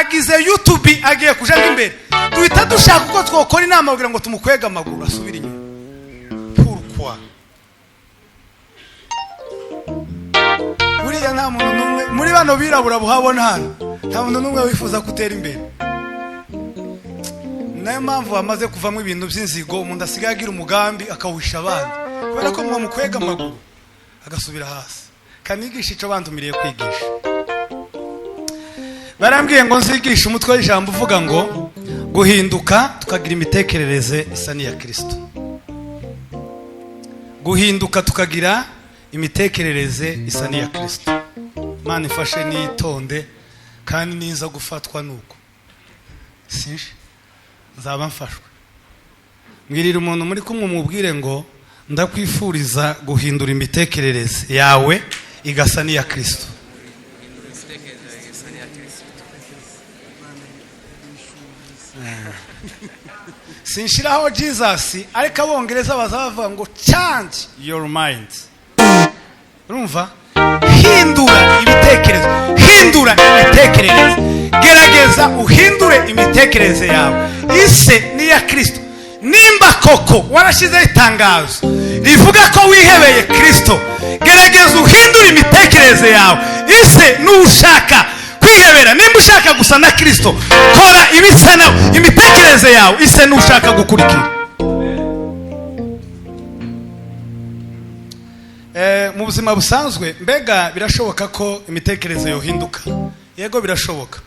agize YouTube agiye kujaga imbere duhita dushaka uko twokora inama kugira ngo tumukwega amaguru asubire inyuma. Pourquoi? Buriya nta muntu numwe muri bano birabura buhabona hano, nta muntu numwe wifuza kutera imbere. Nayo mpamvu amaze kuvamo ibintu by'inzigo, umuntu asigaye agira umugambi akawisha abandi kubera ko mukwega amaguru agasubira hasi. Kanigisha ico bantumiriye kwigisha. Barambwiye ngo nzigisha umutwe w'ijambo uvuga ngo guhinduka tukagira imitekerereze isa n'iya Kristo. Guhinduka tukagira imitekerereze isa n'iya Kristo. Mana ifashe nitonde kandi niza gufatwa nuko. Sinje nzaba mfashwe. Mbwirira umuntu muri kumwe mubwire ngo ndakwifuriza guhindura imitekerereze yawe igasa n'iya Kristo. Sinshiraho Jesus ariko abongereza bazavuga ngo change your mind. Urumva? Hindura ibitekerezo, hindura imitekerereze. Gerageza uhindure imitekerereze yawe ise n'iya Kristo. Nimba koko warashize itangazo rivuga ko wihebeye Kristo, gerageza uhindure imitekerereze yawe ise n'ushaka kwihebera. Nimba ushaka gusa na Kristo, kora ibisana imitekerereze yawe ise n'ushaka gukurikira. Mu buzima busanzwe mbega birashoboka ko imitekerereze yohinduka? Yego birashoboka.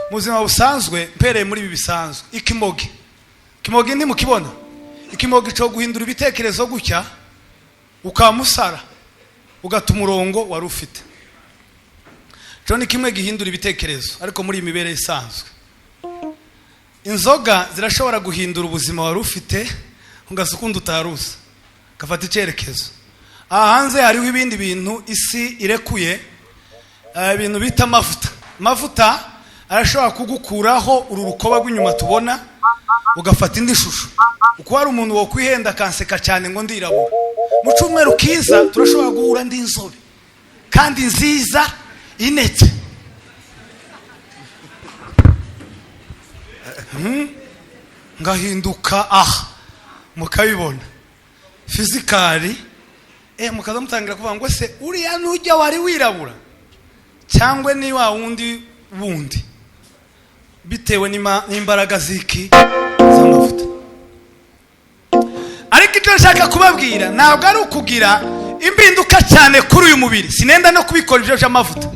Mu buzima busanzwe mpereye muri ibi bisanzwe, ikimogi ndi mukibona, ikimogi cyo guhindura ibitekerezo gutya ukamusara ugata umurongo wari ufite. Ni kimwe gihindura ibitekerezo ariko muri imibere isanzwe. Inzoga zirashobora guhindura ubuzima wari ufite ungasukunda utaruza gafata icyerekezo. Hanze hariho ibindi bintu isi irekuye, ibintu bita amavuta arashobora kugukuraho uru rukoba rw'inyuma tubona ugafata indi shusho. Uko hari umuntu wo kwihenda kanseka cyane ngo ndirabura, mu cyumweru kiza turashobora guhura ndi inzobe kandi nziza inete. Ngahinduka mukabibona physically mukaza mutangira kuvuga ngo se uriya nujya wari wirabura cyangwa ni wa wundi bundi bitewe n'imbaraga ziki z'amavuta. Ariko icyo nshaka kubabwira ntabwo ari ukugira impinduka cyane kuri uyu mubiri, sinenda no kubikora ibyo by'amavuta.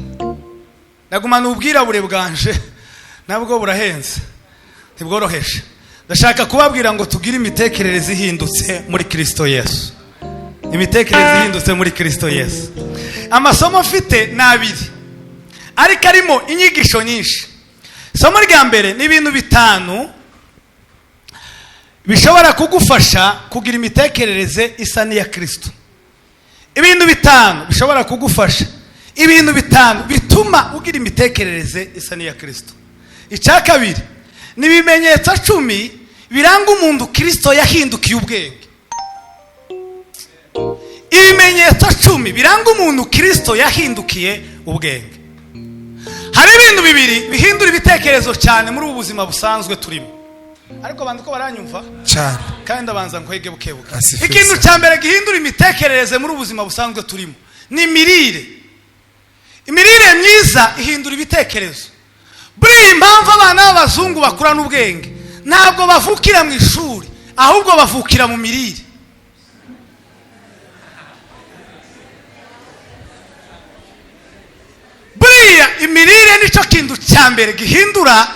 Nagumana ubwirabure bwanje nabwo burahenze ntibworoheje. Ndashaka kubabwira ngo tugire imitekerereze ihindutse muri Kristo Yesu. Imitekerereze ihindutse muri Kristo Yesu. Amasomo mfite nabiri ariko arimo inyigisho nyinshi. Somo rya mbere ni ibintu bitanu bishobora kugufasha kugira imitekerereze isa n'iya Kristo. Ibintu bitanu bishobora kugufasha, ibintu bitanu bituma ugira imitekerereze isa n'iya Kristo. Icya kabiri ni ibimenyetso 10 biranga umuntu Kristo yahindukiye ubwenge. Ibimenyetso 10 biranga umuntu Kristo yahindukiye ubwenge. Hari ibintu bibiri bihindura ibitekerezo cyane muri ubu buzima busanzwe turimo, ariko abantu ko baranyumva cyane kandi abanza nkwege bukebuke. Ikintu cya mbere gihindura imitekerereze muri ubu buzima busanzwe turimo ni imirire. Imirire myiza ihindura ibitekerezo. Buri impamvu abana b'abazungu bakurana ubwenge ntabwo bavukira mu ishuri, ahubwo bavukira mu mirire. Buriya imirire nicyo kintu cya mbere gihindura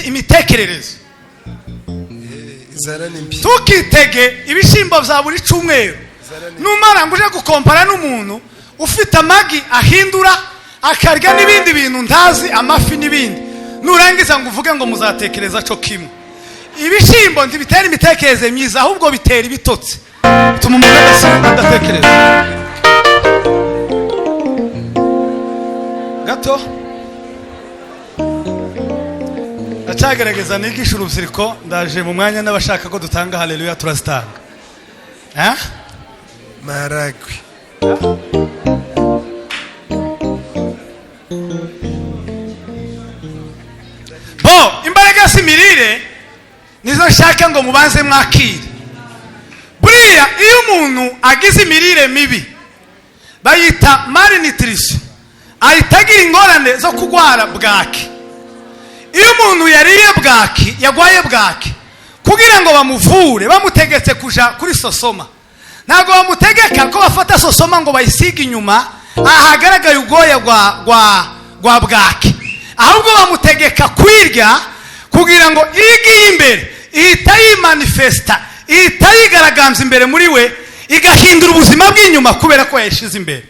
imitekerereze. Tukitege ibishimbo bya buri cyumweru, numara ngo uje gukompara n'umuntu ufite amagi ahindura akarya n'ibindi bintu ntazi, amafi n'ibindi, nurangiza ngo uvuge ngo muzatekereza cyo kimwe. Ibishimbo ntibitera imitekerereze myiza, ahubwo bitera ibitotsi, bituma umuntu adatekereza. Gato acyagerageza nigisha urubyiruko, ndaje mu mwanya n'abashaka ko dutanga haleluya turazitanga. Maragwe imirire nizo nshaka ngo mubanze mwakire. Buriya iyo umuntu agize imirire mibi bayita malnutrition, ahita agira ingorane zo kurwara bwaki. Iyo umuntu yariye bwaki, yagwaye bwaki, kugira ngo bamuvure bamutegetse kuja kuri sosoma, ntabwo bamutegeka ko bafata sosoma ngo bayisige inyuma ahagaragaye ubwoya gwa bwaki, ahubwo bamutegeka kwirya kugira ngo igiye imbere ihita yimanifesta, ihita yigaragaza imbere muri we, igahindura ubuzima bw'inyuma kubera ko yashize imbere.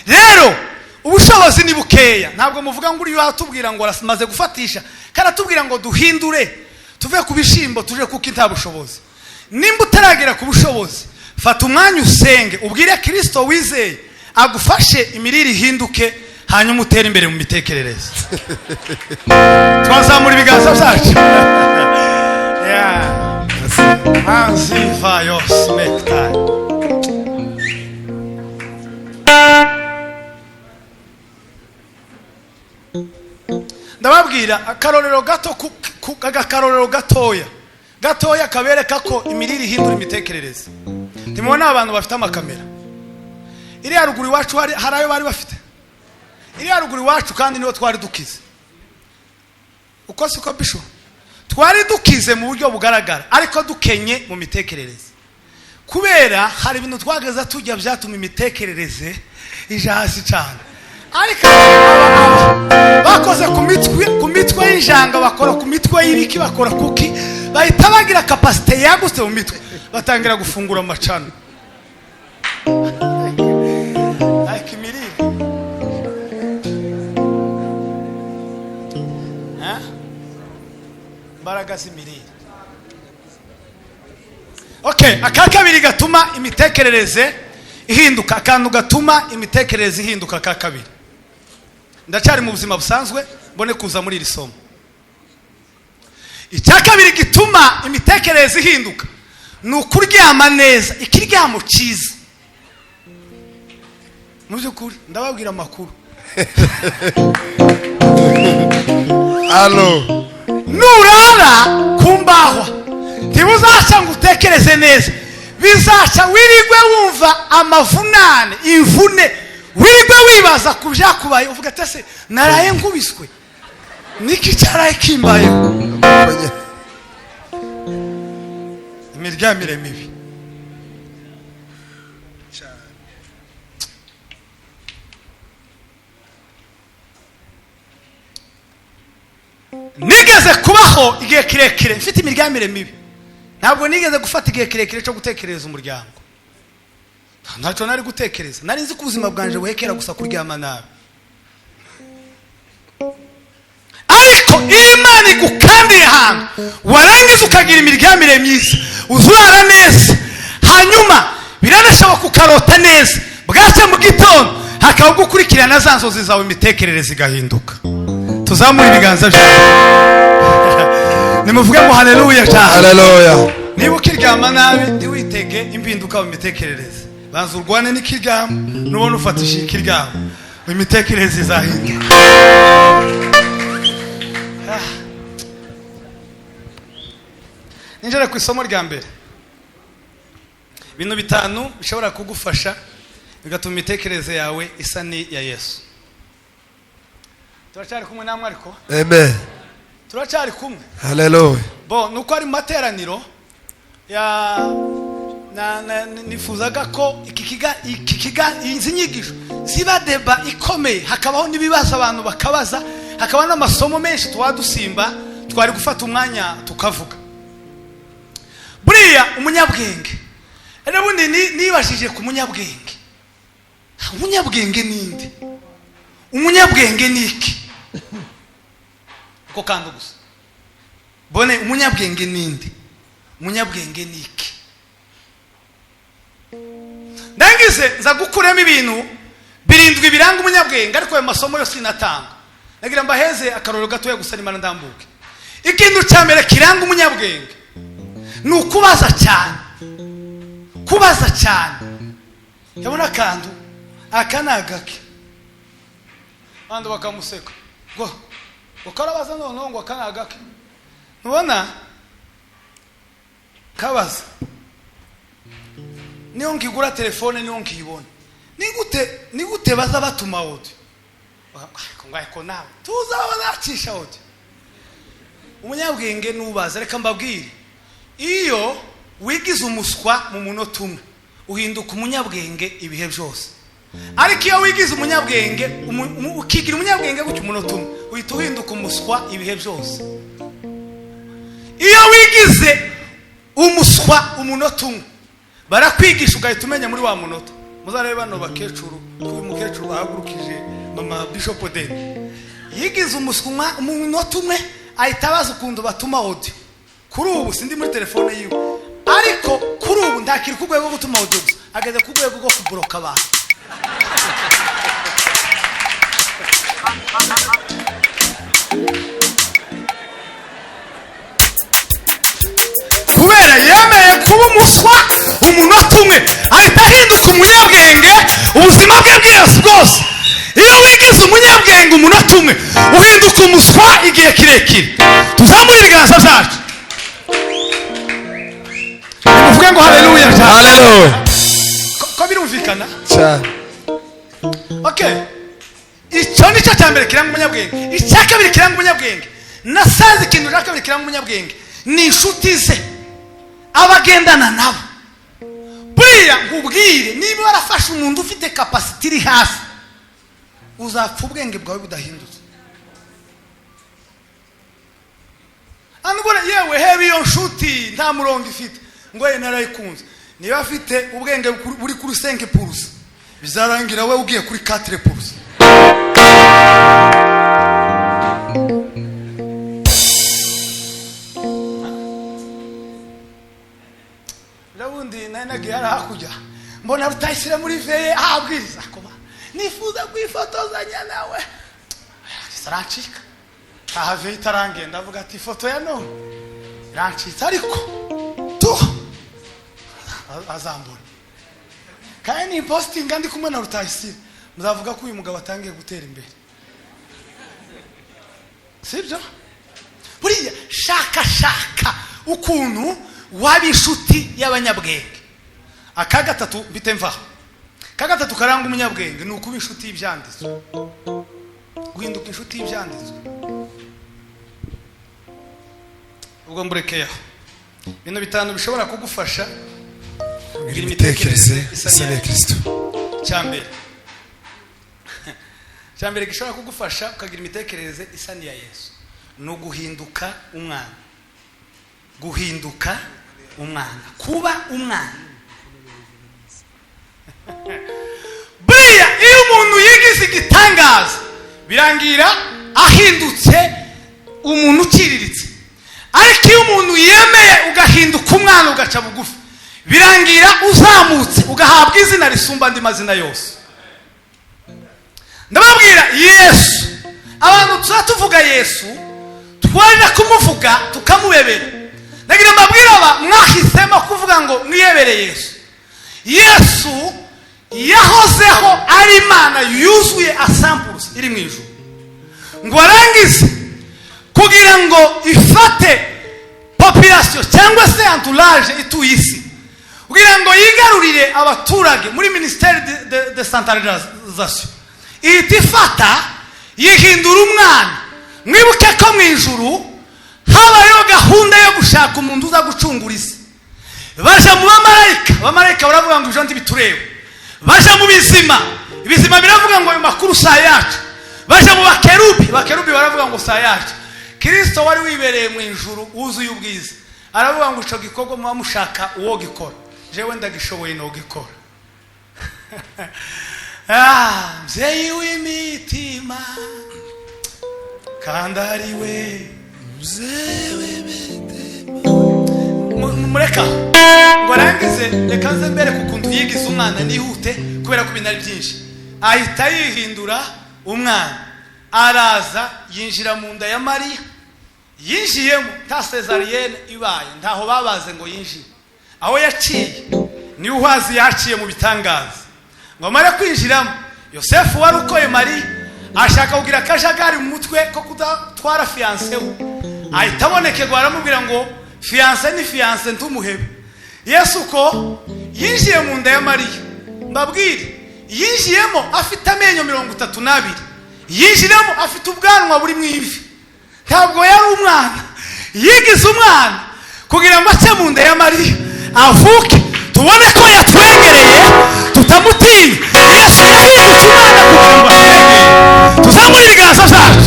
Rero ubushobozi ni bukeya, ntabwo muvuga ngo uri watubwira ngo aramaze gufatisha, karatubwira ngo duhindure tuve ku bishimbo tuje kuko intabushobozi. Nimba utaragera ku bushobozi, fata umwanya usenge, ubwire Kristo wizeye agufashe imirire ihinduke, hanyuma utere imbere mu mitekerereze. Twazamura ibiganza byacu. Manziva yos mekta. Ndababwira akarorero gato akarorero gatoya kabereka ko imirire ihindura imitekerereze. Ndimubona abantu bafite amakamera. Iri haruguru iwacu hari ayo bari bafite. Iri haruguru iwacu kandi niho twari dukize. Uko siko bisho. Twari dukize mu buryo bugaragara, ariko dukenye mu mitekerereze. Kubera hari ibintu twageza tujya byatuma imitekerereze ija hasi cyane. Ariko bakoze ku mitwe y'injanga, bakora ku mitwe y'ibiki, bakora kuki, bahita bagira capacity yagutse mu mitwe, batangira gufungura amacana. Like imirire. Mbaraga z'imirire. Okay, akakabiri gatuma imitekerereze ihinduka, akantu gatuma imitekerereze ihinduka akakabiri. Ndacyari mu buzima busanzwe mbone kuza muri iri somo. Icyakabiri gituma imitekerereze ihinduka ni ukuryama neza, ikiryamo cyiza. Muzukuri ndababwira amakuru. Allo. Nurara kumbahwa ntibuzaca ngo utekereze neza, bizaca wirigwe wumva amavunane, imvune, wirigwe wibaza ku byakubaye, uvuga ati se naraye nkubiswe niki cyaraye kimbaye. Imiryamire mibi. Nigeze kubaho igihe kirekire mfite imiryamire mibi. Ntabwo nigeze gufata igihe kirekire cyo gutekereza umuryango. Ntacyo nari gutekereza, nari nzi ko ubuzima bwanje buhekera gusa kuryama nabi. Ariko Imana igukandiye hano, warangiza ukagira imiryamire myiza, uzurara neza, hanyuma biranashoboka ukarota neza, bwace mu gitondo hakaba gukurikirana za nzozi zawe, imitekerereze igahinduka. Tuzamura ibiganza byacu. Nimuvuge ngo haleluya cyane. Haleluya. Niba ukiryama nabi ntiwitege impinduka mu mitekerereze. Banza urwane n'ikiryamo, nubona ufatisha ikiryamo, imitekerereze izahinduka. Ninjira ku isomo rya mbere. Ibintu bitanu bishobora kugufasha bigatuma imitekerereze yawe isa ni ya Yesu. Turacyari kumwe namwe ariko? Amen. Turacyari kumwe. Haleluya. Bo nuko ari materaniro ya nifuzaga ko ikiga izi nyigisho ziba deba ikomeye, hakabaho nibibaza abantu bakabaza, hakaba n'amasomo menshi twadusimba, twari gufata umwanya tukavuga. Buriya umunyabwenge, n'ubundi nibashije ku munyabwenge. Umunyabwenge ninde? Umunyabwenge niki? Ko kandi gusa bone umunyabwenge ninde? Umunyabwenge niki? Ndangize nza gukuremo ibintu birindwi biranga umunyabwenge, ariko ayo masomo yose sinatanga. Nagira mbaheze akaroro gatoya gusa nimana ndambuke. Ikintu cya mbere kiranga umunyabwenge ni ukubaza cyane. Kubaza cyane. Yabona kandu akanagake. Bando bakamuseka. Ngo ukarabaza none ngo akanagake. Nubona kabaza niyo ngigura telefone niyo ngibona ni gute baza batuma audio ko nawe tuzaba nacisha audio. Umunyabwenge nubaza reka mbabwire iyo wigize umuswa mu munota umwe uhinduka umunyabwenge ibihe byose. Ariko iyo wigize umunyabwenge ukigira umunyabwenge gutyo umunota umwe uhita uhinduka umuswa ibihe byose. Iyo wigize umuswa umunota umwe barakwigisha ugahita umenya muri wa munota. Muzarebe bano bakecuru uyu mukecuru bahagurukije mama Bishop Den yigize umuswa umunota umwe ahita abaza ukuntu batuma audio. Kuri ubu sindi muri telefone yiwe ariko kuri ubu ndakiri ku rwego rwo gutuma audio ageze ku rwego rwo kubloka abantu. Kubera yemeye kuba umuswa umunota umwe ahita ahinduka umunyabwenge ubuzima bwe bwose. Iyo wigize umunyabwenge umunota umwe uhinduka umuswa igihe kirekire. Tuzamure ibiganza byacu muvuge ngo haleluya. Haleluya. Ko birumvikana Cyane. Okay, icyo nicyo cyambere kiranga umunyabwenge. Icya kabiri kiranga umunyabwenge nasanze ikintu cya kabiri kiranga umunyabwenge ni inshuti ze abagendana nabo. Buriya nkubwire niba warafashe umuntu ufite capacity iri hafi uzapfa ubwenge bwawe budahindutse. Anubona yewe hebi iyo nshuti nta murongo ifite ngo ye narayikunze niba afite ubwenge buri kuri 5% bizarangira we ugiye kuri 4%. Laundi nagiye hakurya mbona rutayisira muri veye abwiriza kuba nifuza kwifotozanya nawe saracika ahave itarangenda avuga ati foto ya no rancitse ariko tu azambona kandi ni posting ndi kumwe na rutayisira muzavuga ko uyu mugabo atangiye gutera imbere sibyo. Buriya shaka ukuntu waba inshuti y'abanyabwenge. Akagatatu bitemva kagatatu karanga umunyabwenge ni ukuba inshuti y'ibyanditswe. Guhinduka inshuti y'ibyanditswe ubwo mburekeyeho ibintu bitanu bishobora kugufasha kugira imitekerereze isa n'iya Kristo. Cyambere gishobora kugufasha ukagira imitekerereze isa n'iya Yesu no guhinduka umwana. Guhinduka umwana, kuba umwana. Buriya iyo umuntu yigize igitangaza birangira ahindutse umuntu ukiriritse. Ariko iyo umuntu yemeye ugahinduka umwana ugaca bugufi birangira uzamutse ugahabwa izina risumba andi mazina yose. Ndababwira Yesu, abantu tuvuga Yesu twarira kumuvuga tukamubebera. Nagira mbabwira aba mwahisemo kuvuga ngo mwiyebere Yesu. Yesu yahozeho ari Imana yuzuye asamples iri mu ijuru ngo arangize kugira ngo ifate population cyangwa se entourage ituye isi kugira ngo yigarurire abaturage muri ministère de décentralisation. Itifata yihindura umwana. Mwibuke ko mu ijuru habayeho gahunda yo gushaka umuntu uza gucungura isi. Baje mu bamarayika baravuga ngo ibyo ndi bitureba. Baje mu ibizima biravuga ngo ayo makuru saa yacu. Baje mu bakerubi baravuga ngo saa yacu. Kristo wari wibereye mu ijuru wuzuye ubwiza aravuga ngo ico gikorwa muba mushaka uwo gikora. Jewe ndagishoboye no gikora. Mzeyi w'imitima kandari we mzeyi w'imitima mureka ngo arangize reka nze mbere kukuntu yigize umwana nihute kubera ko binari byinshi. Ahita yihindura umwana araza yinjira mu nda ya Mariya. Yinjiyemo nta cesarienne ibaye ntaho babaze ngo yinjire. Aho yaciye ni uhazi yaciye mu bitangaza. Ngo mara kwinjiramo Yosefu wari ukoye Mariya ashaka kugira akajagari mu mutwe ko kudatwara fiancé we ahita abonekerwa aramubwira ngo fiance ni fiance ntumuhebe. Yesu ko yinjiye mu nda ya Mariya, mbabwire yinjiyemo afite amenyo 32, yinjiremo afite ubwanwa buri mu ivi. Ntabwo yari umwana, yigize umwana kugira ngo ace mu nda ya Mariya avuke, tubone ko yatwegereye tutamutinya. Yesu yahindutse umwana kugira ngo atwegere. Tuzamure ibiganza byacu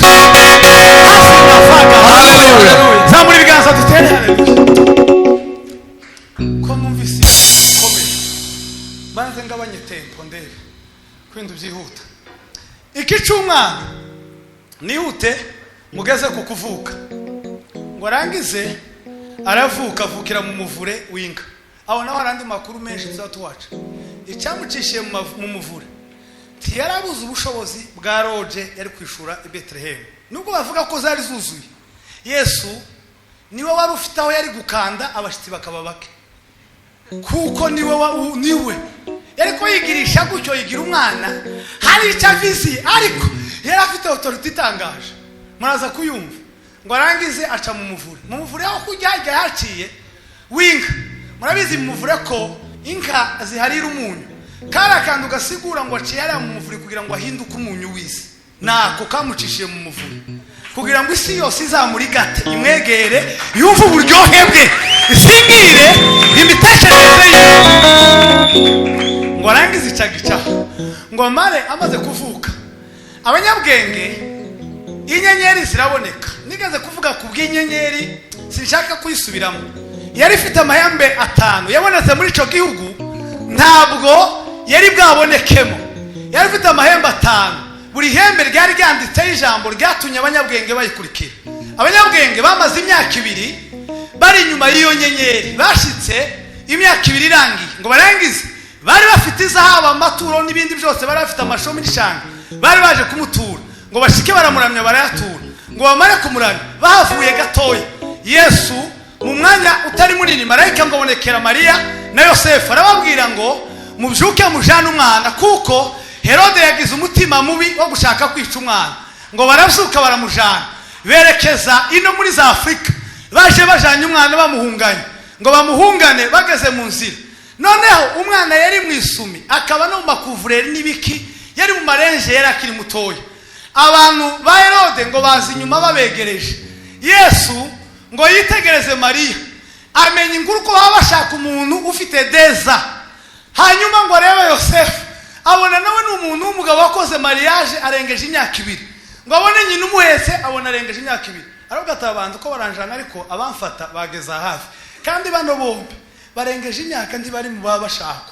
hafi n'afaga. Haleluya. Zamura ibiganza dutere haleluya. Ko numvise komera banze ngabanye tempo ndebe kwindu byihuta. Iki cyumwana nihute mugeze ku kuvuka ngo arangize aravuka, avukira mu muvure w'inka. Aho naho arandi makuru menshi nzatuwaca. Icyamucishiye mu muvure ntiyarabuze ubushobozi bwa roje yari kwishura i Bethlehem, nubwo bavuga ko zari zuzuye. Yesu niwe wari ufite aho yari gukanda abashitsi bakaba bake, kuko niwe yari ko yigirisha gutyo, yigira umwana hari icyo avizi, ariko yari afite autority itangaje. Muraza kuyumva. Ngo arangize aca mu muvure. Mu muvure aho kujya haciye w'inka. Murabizi mu muvure ko inka ziharira umunyu, kara kantu gasigura ngo aciye ari mu muvure kugira ngo ahinduke umunyu w'isi. Nako kamucishiye mu muvure kugira ngo isi yose izamurigate, imwegere, yumve uburyohe bwe, isingire imitekerereze ye. Ngo arangize icagicaho. Ngo mare amaze kuvuka, abanyabwenge inyenyeri ziraboneka. Nigeze kuvuga ku bw'inyenyeri, sinshaka kuyisubiramo. Yari ifite amahembe 5 yabonetse muri ico gihugu, ntabwo yari bwabonekemo. Yari ifite amahembe 5, buri hembe ryari ryanditseho ijambo ryatumye abanyabwenge bayikurikira. Abanyabwenge bamaze imyaka 2 bari inyuma y'iyo nyenyeri, bashitse imyaka 2 irangiye. Ngo barangize bari bafite izahabu, amaturo n'ibindi byose, bari bafite amashomi n'ishanga, bari baje kumutura. Ngo bashike baramuramya barayatura. Ngo bamare kumuramya bahavuye gatoya, Yesu mu mwanya utari munini marayika ngo abonekera Mariya na Yosefu, arababwira ngo mubyuke mujane umwana, kuko Herode yagize umutima mubi wo gushaka kwica umwana. Ngo barabyuka baramujana, berekeza ino muri za Afrika, baje bajanye umwana bamuhunganye. Ngo bamuhungane bageze mu nzira, noneho umwana yari mu isumi, akaba no mu makuvureri n'ibiki, yari mu marenje, yari akiri mutoya. Abantu ba Herode ngo bazi inyuma babegereje. Yesu ngo yitegereze Mariya, amenya inkuru ko baba bashaka umuntu ufite deza. Hanyuma ngo arebe Yosefu, abona nawe ni umuntu w'umugabo wakoze mariage arengeje imyaka 2. Ngo abone nyina umuhetse, abona arengeje imyaka 2. Aravuga ati abantu ko baranjana, ariko abamfata bageza hafi, kandi bano bombi barengeje imyaka ndi bari mu baba bashaka.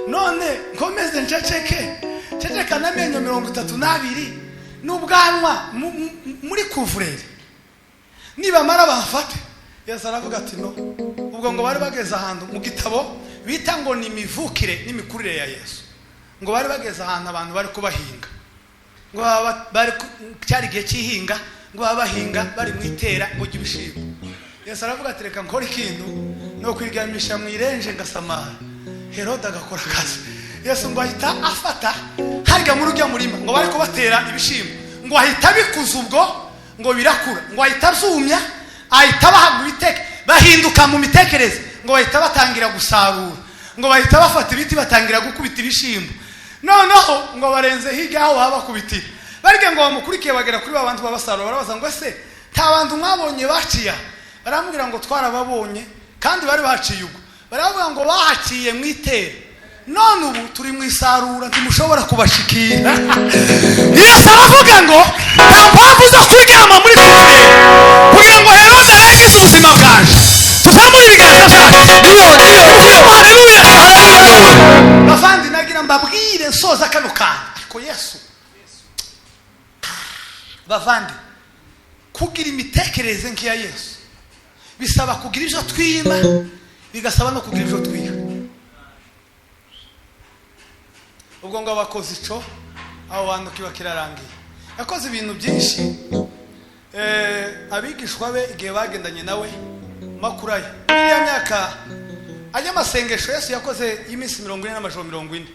None nkomeze nceceka n'amenyo 32 n'ubwanwa muri kuvureri, niba mara bafate. Yesu aravuga ati no. Ubwo ngo bari bageze ahantu mu gitabo bita ngo ni imivukire n'imikurire ya Yesu. Ngo bari bageze ahantu abantu bari kubahinga, ngo bari cyari gihe cy'ihinga, ngo babahinga bari mu itera ngo gibishimbo. Yesu aravuga ati reka nkore ikintu no kwiryamisha mu irenje ngasamara. Herode agakora akazi. Yesu ngo ahita afata harya muri ujya murima, ngo bari kubatera ibishimbo, ngo ahita bikuza ubwo, ngo birakura, ngo ahita zumya, ahita bahabwa ibiteke, bahinduka mu mitekereze, ngo bahita batangira gusarura, ngo bahita bafata ibiti batangira gukubita ibishimbo. Noneho ngo barenze hirya aho babakubitira, barige ngo bamukurikiye bagera kuri babantu babasarura, barabaza ngo ese nta bantu mwabonye baciya? Baramubwira ngo twarababonye, kandi bari baciye ubwo. Baravuga ngo bahaciye mu itera, none ubu turi mu isarura ntimushobora kubashikira. Yesu aravuga ngo nta mpamvu zo kuryama muri kuvureri kugira ngo Herode arangize ubuzima bwaje. Tuzamure ibiganza byacu. Haleluya. Bavandi nagira mbabwire nsoza kano kantu, ariko Yesu bavandi, kugira imitekerereze nk'iya Yesu bisaba kugira ibyo twima, bigasaba no kugira ibyo twiha. Ubwo ngo abakoze ico aho bantu kiba kirarangiye, yakoze ibintu byinshi. Abigishwa be igihe bagendanye nawe makuraye ya myaka ajya masengesho, Yesu yakoze y'iminsi 40 n'amajoro 40,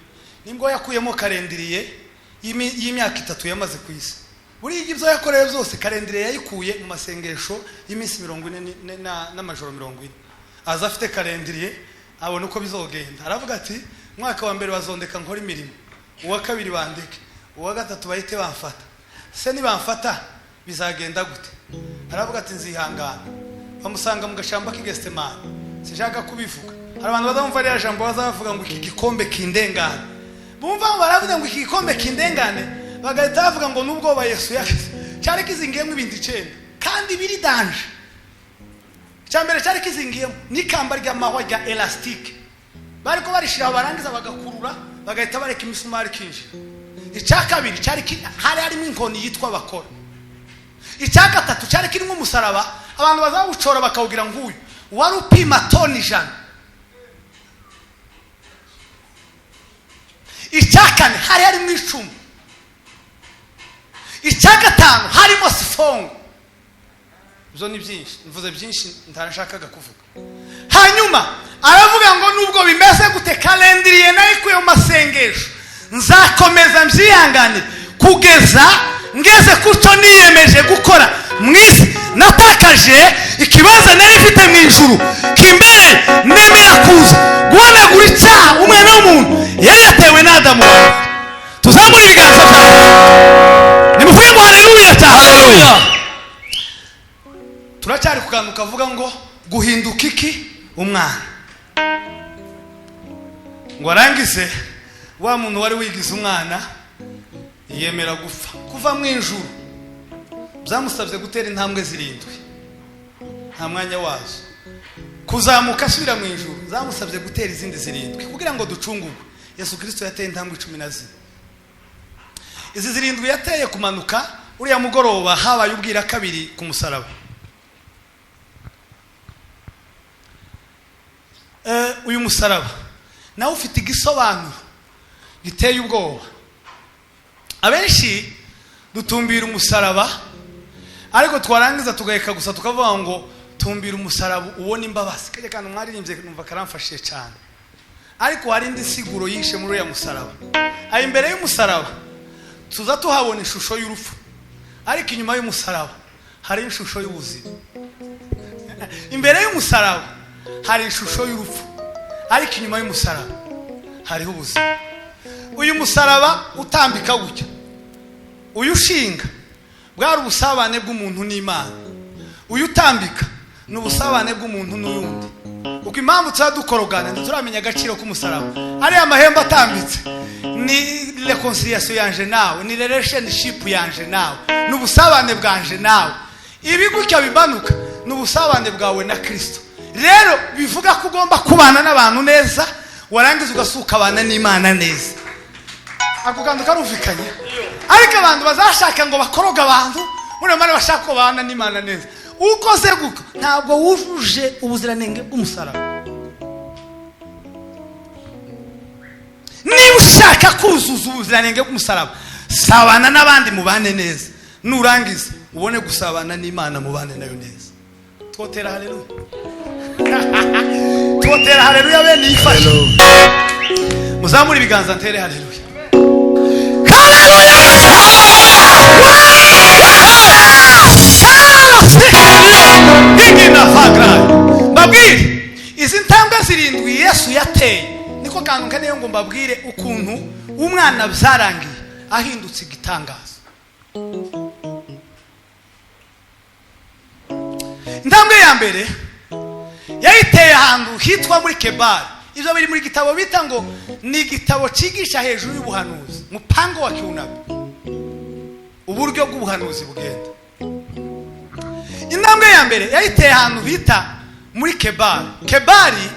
nibwo yakuyemo karendiriye y'imyaka 3 yamaze ku isi. buri ibyo yakoreye byose kalendire yayikuye mu masengesho y'iminsi 40 n'amajoro 40. Aza afite kalendire abona uko bizogenda. Aravuga ati mwaka wa mbere bazondeka nkora imirimo, uwa kabiri bandeke, uwa gatatu bahite bamfata. Se ni bamfata bizagenda gute? Aravuga ati nzihangana. Bamusanga mu gashamba k'Getsemani. Sishaka kubivuga. Hari abantu bazamva ari jambo bazavuga ngo iki gikombe kindengane. Bumva baravuga ngo iki gikombe kindengane, bagahita bavuga ngo nubwo ba Yesu yakize cyari kizingiyemo ibindi 9 kandi biri danje. Cyambere cyari kizingiyemo nikamba ry'amahwa rya elastique. Bariko barishira barangiza bagakurura bagahita bareka imisumari kinjira. Icyakabiri cyari hari harimo inkoni yitwa bakora. Icyakatatu cyari kirimo umusaraba abantu bazawucora bakawugira nguyu wari upima toni 100. Icyakane hari harimo 10. Icyakatanu harimo sifongo. Byo ni byinshi, mvuze byinshi ntarashakaga kuvuga. Hanyuma aravuga ngo nubwo bimeze gute kalendiriye nayikuye mu masengesho nzakomeza mbyihangane kugeza ngeze kuco niyemeje gukora mwisi. Natakaje ikibazo nari mfite mu ijuru kimbere nemera kuza guhanagura icyaha umwana w'umuntu yari yatewe n'Adamu. Tuzamura ibiganza byacu nimuvuge ngo haleluya ta haleluya. Turacyari kukanduka avuga ngo guhinduka iki umwana ngo arangize wa muntu wari wigize umwana yemera gupfa kuva mu ijuru. Byamusabye gutera intambwe 7 nta mwanya wazo. Kuzamuka asubira mu ijuru byamusabye gutera izindi 7 kugira ngo ducungurwe. Yesu Kristo yateye intambwe 14. Izi 7 yateye kumanuka uriya mugoroba habaye ubwira kabiri ku musaraba. Uyu musaraba nawe ufite igisobanuro giteye ubwoba. Abenshi dutumbira umusaraba ariko twarangiza tugaheka gusa tukavuga ngo tumbira umusaraba ubona imbabazi. Kaje kandi mwaririmbye numva karamfashije cyane. Ariko hari indi siguro yishe muri uyu musaraba. Ari imbere y'umusaraba tuza tuhabona ishusho y'urupfu, ariko inyuma y'umusaraba hari ishusho y'ubuzima. Imbere y'umusaraba hari ishusho y'urupfu, ariko inyuma y'umusaraba hariho ubuzima. Uyu musaraba utambika gutya, uyu ushinga bwari ubusabane bw'umuntu n'Imana. Uyu utambika ni ubusabane bw'umuntu n'undi. Uko impamvu turadukorogana ntituramenya agaciro k'umusaraba. Ari amahembe atambitse ni reconciliation yanje nawe, ni relationship yanje nawe, n'ubusabane bwanje nawe. Ibi gutya bimanuka n'ubusabane bwawe na Kristo. Rero bivuga ko ugomba kubana n'abantu neza, warangiza ugasuka abana n'Imana neza. Ako kantu karufikanye. Ariko abantu bazashaka ngo bakoroga abantu muri mane bashaka kubana n'Imana neza. Ukoze guko ntabwo wujuje ubuziranenge bw'umusaraba. Niba ushaka kuzuza ubuziranenge bw'umusaraba, sabana n'abandi mubane neza. Nurangiza ubone gusabana n'Imana mubane nayo neza. Twotera haleluya. Twotera haleluya bene ifashe. Muzamura ibiganza ntere haleluya. Mbabwire izi ntambwe 7 Yesu yateye niko kantu kane ngo mbabwire ukuntu umwana byarangiye ahindutse igitangaza. Intambwe ya mbere yayiteye ahantu hitwa muri Kebari. Ibyo biri muri gitabo bita ngo ni igitabo cigisha hejuru y'ubuhanuzi, mupango wa kiunabi, uburyo bw'ubuhanuzi bugenda. Intambwe ya mbere yayiteye ahantu bita muri Kebari. Kebari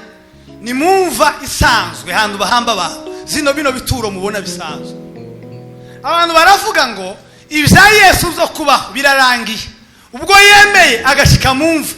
ni mumva isanzwe ahantu bahamba abantu. Zino bino bituro mubona bisanzwe. Abantu baravuga ngo ibya Yesu byo kubaho birarangiye. Ubwo yemeye agashika mumva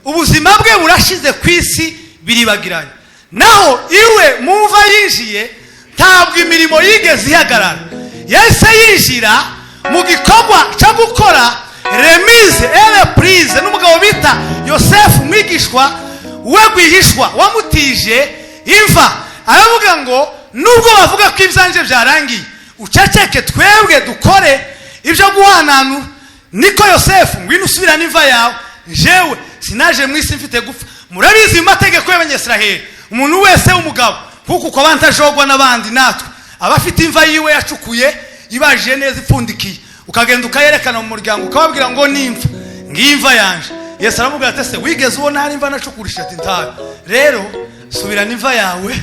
ubuzima bwe burashize kwisi biribagiranye. Naho iwe mumva yinjiye ntabwo imirimo yigeze ihagarara. Yese yinjira mu gikorwa cyo gukora remise et reprise n'umugabo bita Yosefu mwigishwa we gwihishwa wamutije imva. Aravuga ngo nubwo bavuga ko ibyanje byarangiye uceceke twebwe dukore ibyo guhananura. Niko Yosefu ngwino usubirane imva yawe, jewe sinaje mu isi mfite gupfa. Murabizi mu mategeko y'Abanyisiraheli umuntu wese w'umugabo kuko uko abantajogwa n'abandi natwe abafite imva yiwe yacukuye ibajije neza ipfundikiye, ukagenda ukayerekana mu muryango ukababwira ngo nimva ngimva yanje. Yesu aramubwira ati se wigeze ubona hari imva nacukurisha? Ati ntawe. Rero subirana imva yawe,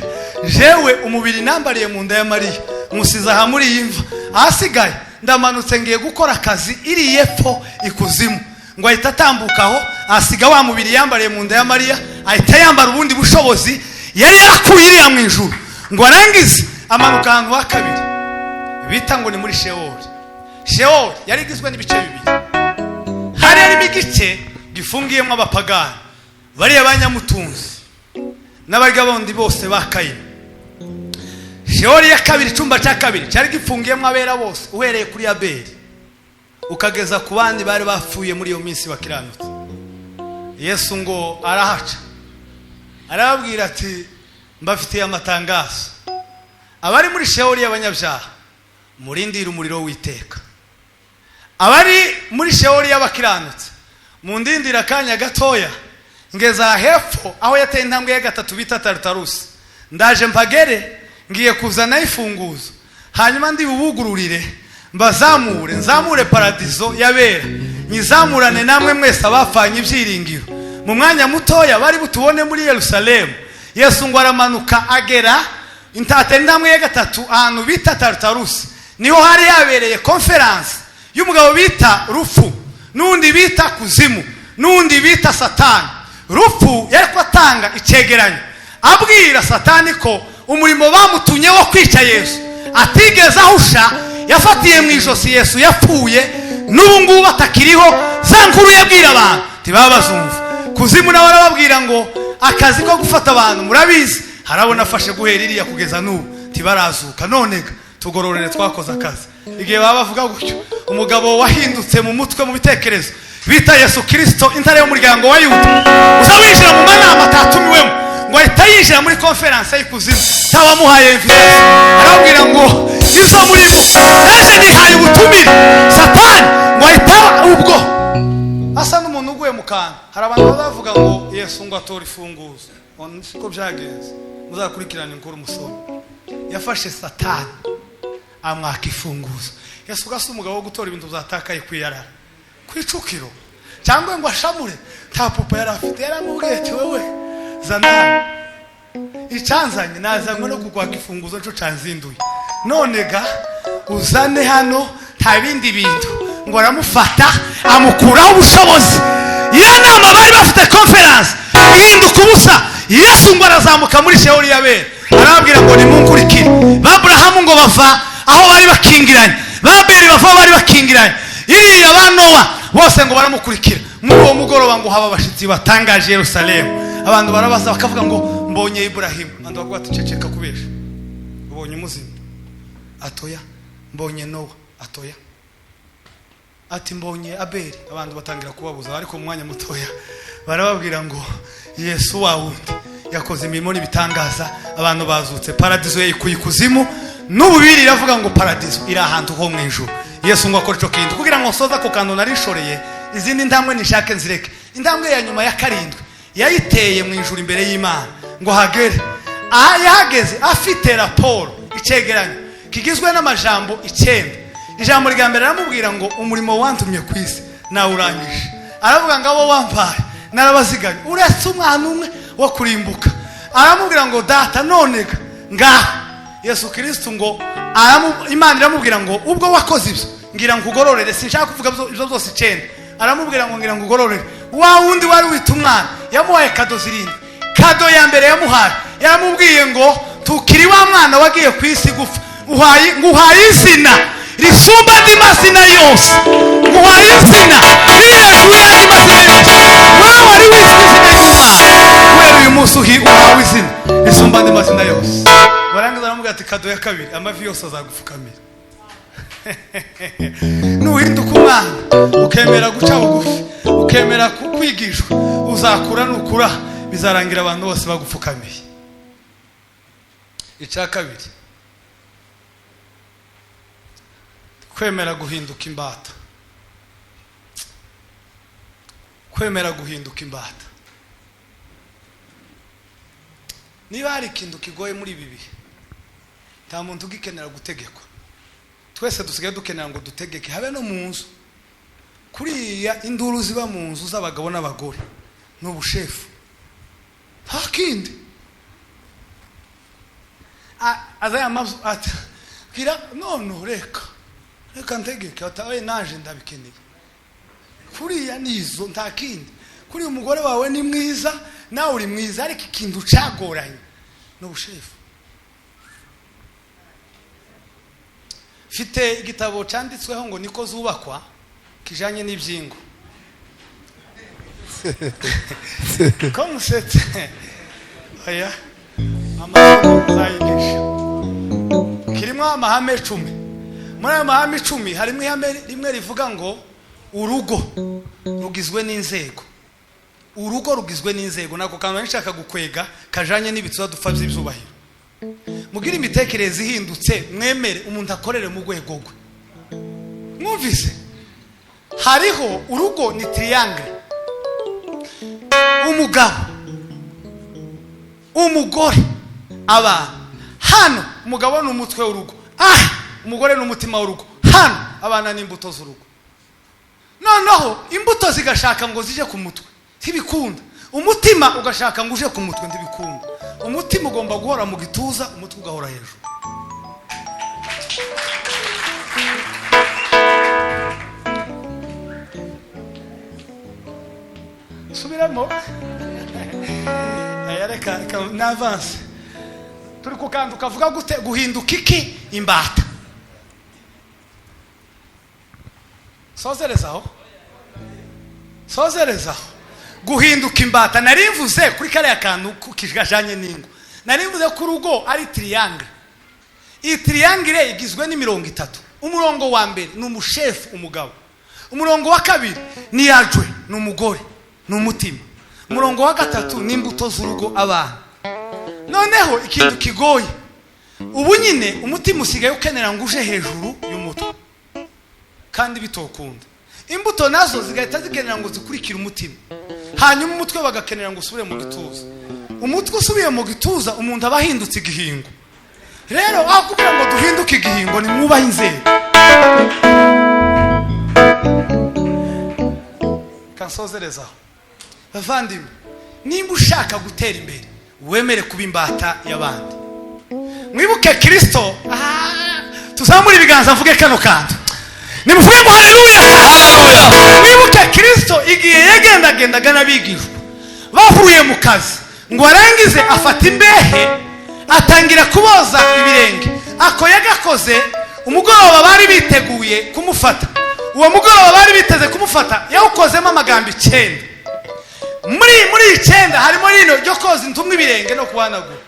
jewe umubiri nambariye mu nda ya Mariya musiza aha muri iyi mva, ahasigaye ndamanutse ngiye gukora akazi iri yepfo ikuzimu. Ngo ahita atambukaho asiga wa mubiri yambariye mu nda ya Mariya, ahita yambara ubundi bushobozi yari yarakuye iriya mu ijuru. Ngo arangize amanuka ahantu ha kabiri bita ngo ni muri Sheoli. Sheoli yari igizwe n'ibice bibiri. Hari harimo igice gifungiyemo abapagani bariya banyamutunzi n'abarya bondi bose ba Kayini. Sheoli ya kabiri, icyumba cya kabiri cyari gifungiyemo abera bose uhereye kuri Abeli ukageza ku bandi bari bapfuye muri iyo minsi bakiranutse. Yesu ngo arahaca arababwira ati mbafitiye amatangazo, abari muri Sheoli y'abanyabyaha murindire umuriro w'iteka, abari muri Sheoli y'abakiranutse mundindira akanya gatoya ngeza hepfo aho yateye intambwe ya gatatu bita Tartarusi. Ndaje mpagere ngiye kuzana ifunguzo, hanyuma ndi bubugururire mbazamure, nzamure paradizo yabera, nyizamurane namwe mwese abafanye ibyiringiro. Mu mwanya mutoya bari butubone muri Yerusalemu. Yesu ngo aramanuka agera intambwe ya gatatu ahantu bita Tartarusi. Niho hari yabereye conference y'umugabo bita Rufu, n'undi bita Kuzimu, n'undi bita Satani. Rufu yari kwatanga icegeranyo abwira Satani ko umurimo bamutunye wo kwica Yesu atigeze ahusha, yafatiye mu ijosi Yesu yapfuye, n'ubu ngubu atakiriho. Za nkuru yabwira abantu tibabazumva. Kuzimu nawe arababwira ngo akazi ko gufata abantu murabizi, harabona afashe guhera iriya kugeza n'ubu tibarazuka. None tugororere twakoze akazi. Igihe baba bavuga gutyo, umugabo wahindutse mu mutwe mu bitekerezo bita Yesu Kristo, intare y'umuryango wa Yuda, uzawinjira mu manama atatumiwemo, ngo ahita yinjira muri conference y'ikuzimu tawamuhaye invitation. Arabwira ngo izo murimo naje nihaye ubutumire. Satani ngo ahita ubwo asa n'umuntu uguye mu kantu. Hari abantu bavuga ngo Yesu ngo atora ifunguzo, siko byagenze. Muzakurikirana inkuru musome. Yafashe Satani amwaka ifunguzo. Yesu gasa umugabo wo gutora ibintu zatakaye kwiyarara kwicukiro cyangwa ngo ashamure. Nta pupa yari afite, yaramubwiye ati wewe zana icyanzanye nazanywe no kukwaka ifunguzo cyo canzinduye, none ga uzane hano nta bindi bintu. Ngo aramufata amukuraho ubushobozi. Iyo nama bari bafite conference ihinduka ubusa. Yesu ngo arazamuka muri Sheoli y'abera, arababwira ngo nimunkurikire. Abrahamu ngo bava aho bari bakingiranye, Abeli bava aho bari bakingiranye, iriya ba Nowa bose ngo baramukurikira. Muri uwo mugoroba ngo haba abashitsi batangaje Yerusalemu. Abantu barabaza bakavuga ngo mbonye Ibrahimu. Abantu bavuga ati ceceka kubesha, ubonye umuzima? Atoya. Mbonye Nowa? Atoya. Ati mbonye Abeli. Abantu batangira kubabuza, ariko mu mwanya mutoya barababwira ngo Yesu wa wundi yakoze imirimo n'ibitangaza, abantu bazutse. Paradizo yayikuye ikuzimu, n'ububiri iravuga ngo paradizo iri ahantu ho mu ijuru. Yesu ngo akora ico kintu kugira ngo soza ko kantu narishoreye. Izindi ntambwe nishake nzireke. Intambwe ya nyuma ya karindwi yayiteye mu ijuru imbere y'Imana ngo hagere. Aha yahageze afite raporo, icegeranyo kigizwe n'amajambo 9. Ijambo rya mbere aramubwira ngo umurimo wantumye ku isi nawe urangije. Aravuga ngo abo wampaye narabaziganye uretse umwana umwe wo kurimbuka. Aramubwira ngo data none ngaho Yesu Kristo ngo Imana iramubwira ngo ubwo wakoze ibyo ngira nkugororere. Sinshaka kuvuga ibyo byose 9. Aramubwira ngo ngira nkugororere. Wa wundi wari wita umwana yamuhaye kado 7. Kado ya mbere yamuhaye yaramubwiye ngo tukiri wa mwana wagiye ku isi gupfa, nguhaye izina risumba andi mazina yose. Nguhaye izina riri hejuru y'andi mazina yose. Wowe wari witwa izina ry'Imana, kubera uyu munsi uhawe izina risumba andi mazina yose. Barangiza baramubwira ati kado ya kabiri amavi yose azagupfukamira. Nuhinduka umwana ukemera guca bugufi, ukemera kwigishwa, uzakura. Nukura bizarangira abantu bose bagupfukamiye. Icya kabiri kwemera guhinduka imbata. Kwemera guhinduka imbata. Niba hari ikintu kigoye muri ibi bihe, nta muntu ugikenera gutegekwa. Twese dusigaye dukenera ngo dutegeke, habe no mu nzu. Kuriya induru ziba mu nzu z'abagabo n'abagore n'ubushefu, nta kindi. Azaya mazu ati kira none reka ntegeke, atawe naje ndabikeneye. Kuriya nizo nta kindi. Kuri umugore wawe ni mwiza, nawe uri mwiza, ariko ikintu cagoranye n'ubushefu. Fite igitabo cyanditsweho ngo niko zubakwa kijanye n'ibyingo. Konusete aya amasomo zayigisha kirimo amahame 10. Muri ayo mahame 10 harimo ihame rimwe rivuga ngo urugo rugizwe n'inzego. Urugo rugizwe n'inzego. Nako kantu nshaka gukwega kajanye n'ibitso dupfa by'ibyubahiro. Mugira imitekerereze ihindutse, mwemere umuntu akorere mu rwego rwe. Mwumvise hariho urugo ni triangle. Umugabo, umugore, abana. Hano umugabo ni umutwe w'urugo, umugore ni umutima w'urugo, hano abana ni imbuto z'urugo. Noneho imbuto zigashaka ngo zije ku mutwe, ntibikunda. Umutima ugashaka ngo uje ku mutwe, ntibikunda. Umutima ugomba guhora mu gituza, umutwe ugahora hejuru. Subiramo. Ayareka n'avance. Turi kukanda ukavuga gute guhinduka iki imbata. Sozerezaho. Guhinduka imbata. Narivuze kuri kare akantu kishgajanye n'ingo. Narivuze ko urugo ari triangle. Iyi triangle igizwe n'imirongo 3. Umurongo wa mbere ni umushefu, umugabo. Umurongo wa kabiri ni yajwe, ni umugore, ni umutima. Umurongo wa gatatu ni imbuto z'urugo, abana. Noneho ikintu kigoye, ubu nyine umutima usigaye ukenera ngo uje hejuru y'umutwe, kandi bitokunda. Imbuto nazo zigahita zikenera ngo zikurikire umutima, hanyuma umutwe bagakenera ngo usubire mu gituza. Umutwe usubiye mu gituza, umuntu aba ahindutse igihingo. Rero aho kugira ngo duhinduke igihingo, ni mwubahe inzego. Kansozerezaho bavandimwe, nimba ushaka gutera imbere, wemere kuba imbata y'abandi. Mwibuke Kristo. Tuzamura ibiganza mvuge kano kantu. Nimuvuge ngo haleluya. Mwibuke Kristo igihe yagendagendaga n'abigishwa bavuye mu kazi, ngo arangize afata imbehe atangira kuboza ibirenge. Ako yagakoze umugoroba bari biteguye kumufata. Uwo mugoroba bari biteze kumufata, yawukozemo amagambo 9. Muri 9 harimo rino ryo koza intumwe ibirenge no kubanagura.